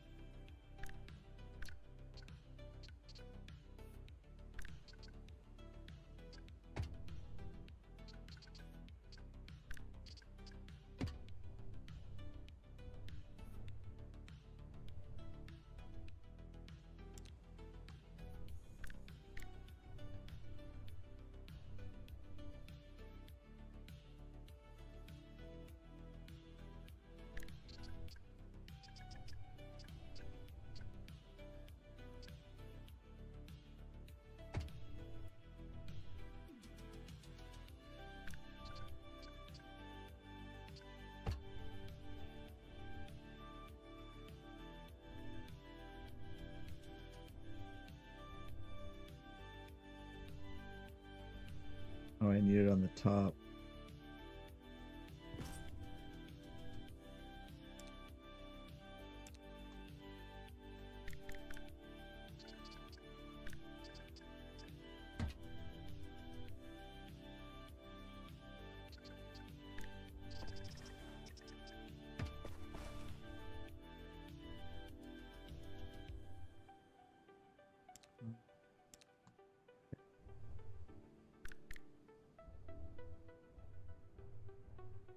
Oh, I need it on the top.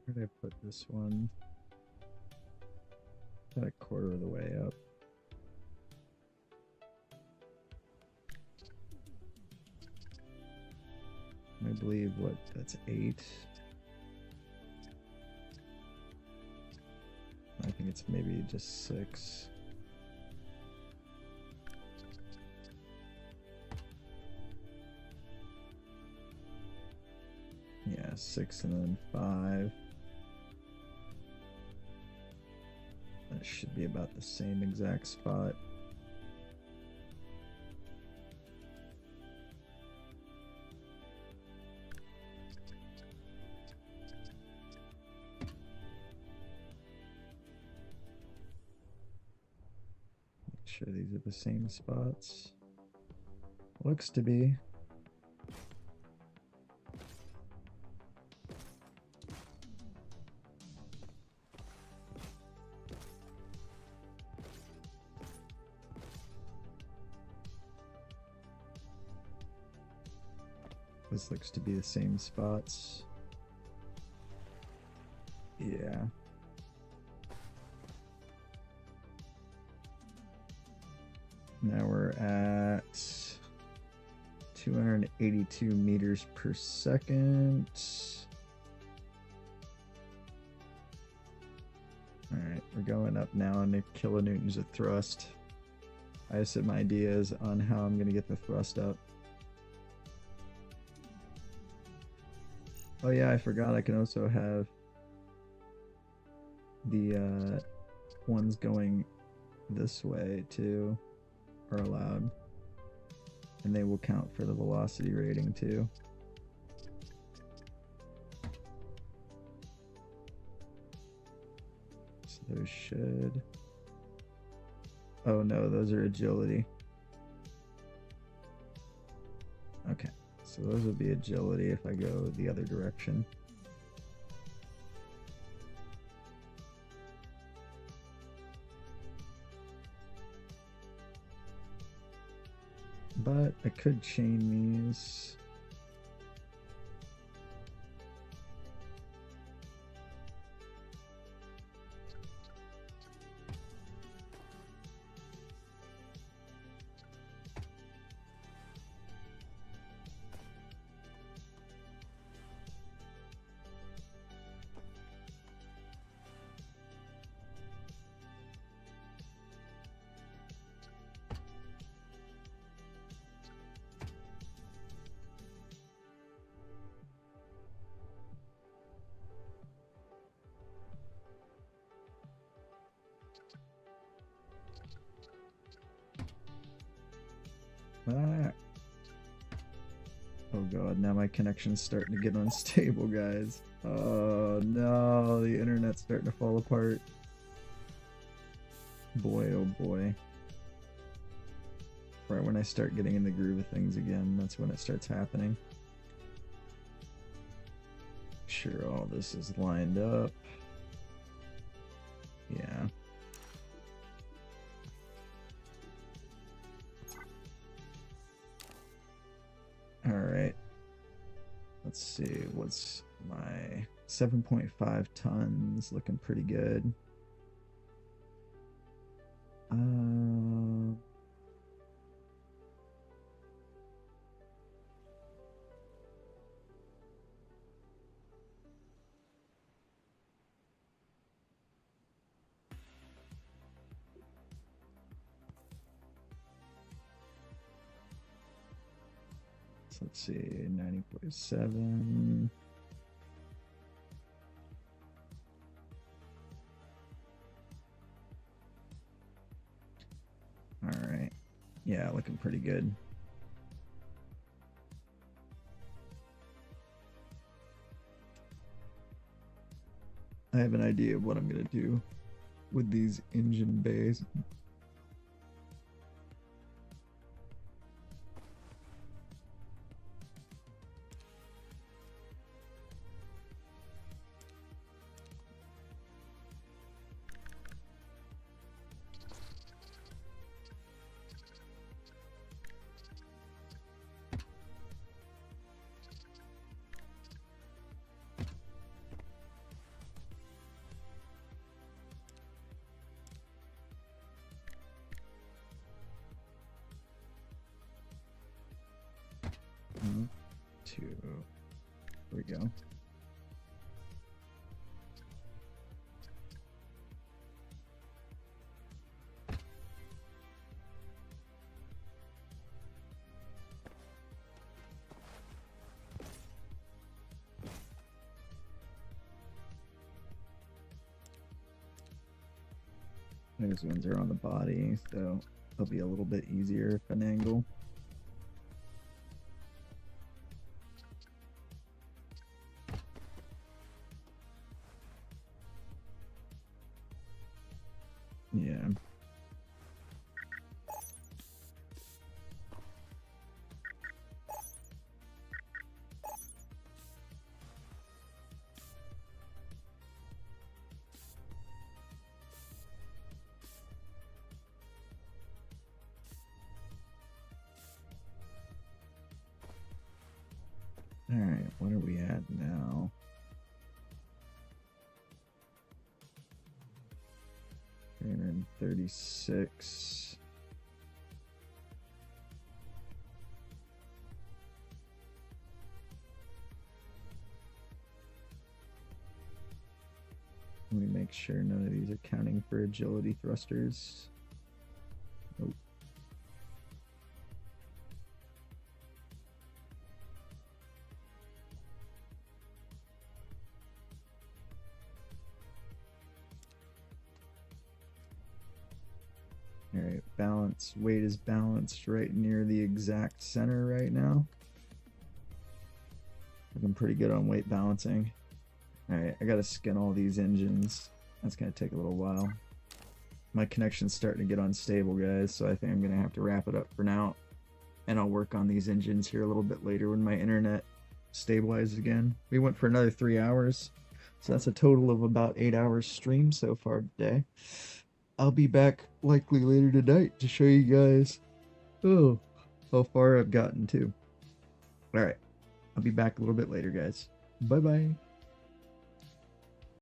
Where did I put this one? About a quarter of the way up. I believe what that's 8. I think it's maybe just 6. Yeah, 6 and then 5. That should be about the same exact spot. Make sure these are the same spots. Looks to be. This looks to be the same spots. Yeah. Now we're at 282 meters per second. Alright, we're going up now into kilonewtons of thrust. I have some ideas on how I'm going to get the thrust up. Oh yeah, I forgot I can also have the ones going this way too are allowed. And they will count for the velocity rating too. So those should... Oh no, those are agility. Okay. So those would be agility if I go the other direction. But I could chain these. god, now my connection's starting to get unstable, guys. Oh no, the internet's starting to fall apart. Boy, oh boy. Right when I start getting in the groove of things again, that's when it starts happening. Make sure all this is lined up. Yeah. Alright. Let's see, what's my 7.5 tons, looking pretty good. Let's see, 90.7. Alright. Yeah, looking pretty good. I have an idea of what I'm going to do with these engine bays. Two. Here we go. Those ones are on the body, so they'll be a little bit easier at an angle. Yeah. Alright, what are we at now? And 36. Let me make sure none of these are counting for agility thrusters. Nope. Alright, balance. Weight is balanced right near the exact center right now. Looking pretty good on weight balancing. Alright, I gotta skin all these engines. That's gonna take a little while. My connection's starting to get unstable, guys, so I think I'm gonna have to wrap it up for now. And I'll work on these engines here a little bit later when my internet stabilizes again. We went for another 3 hours, so that's a total of about 8 hours stream so far today. I'll be back likely later tonight to show you guys how far I've gotten to. Alright, I'll be back a little bit later, guys. Bye-bye.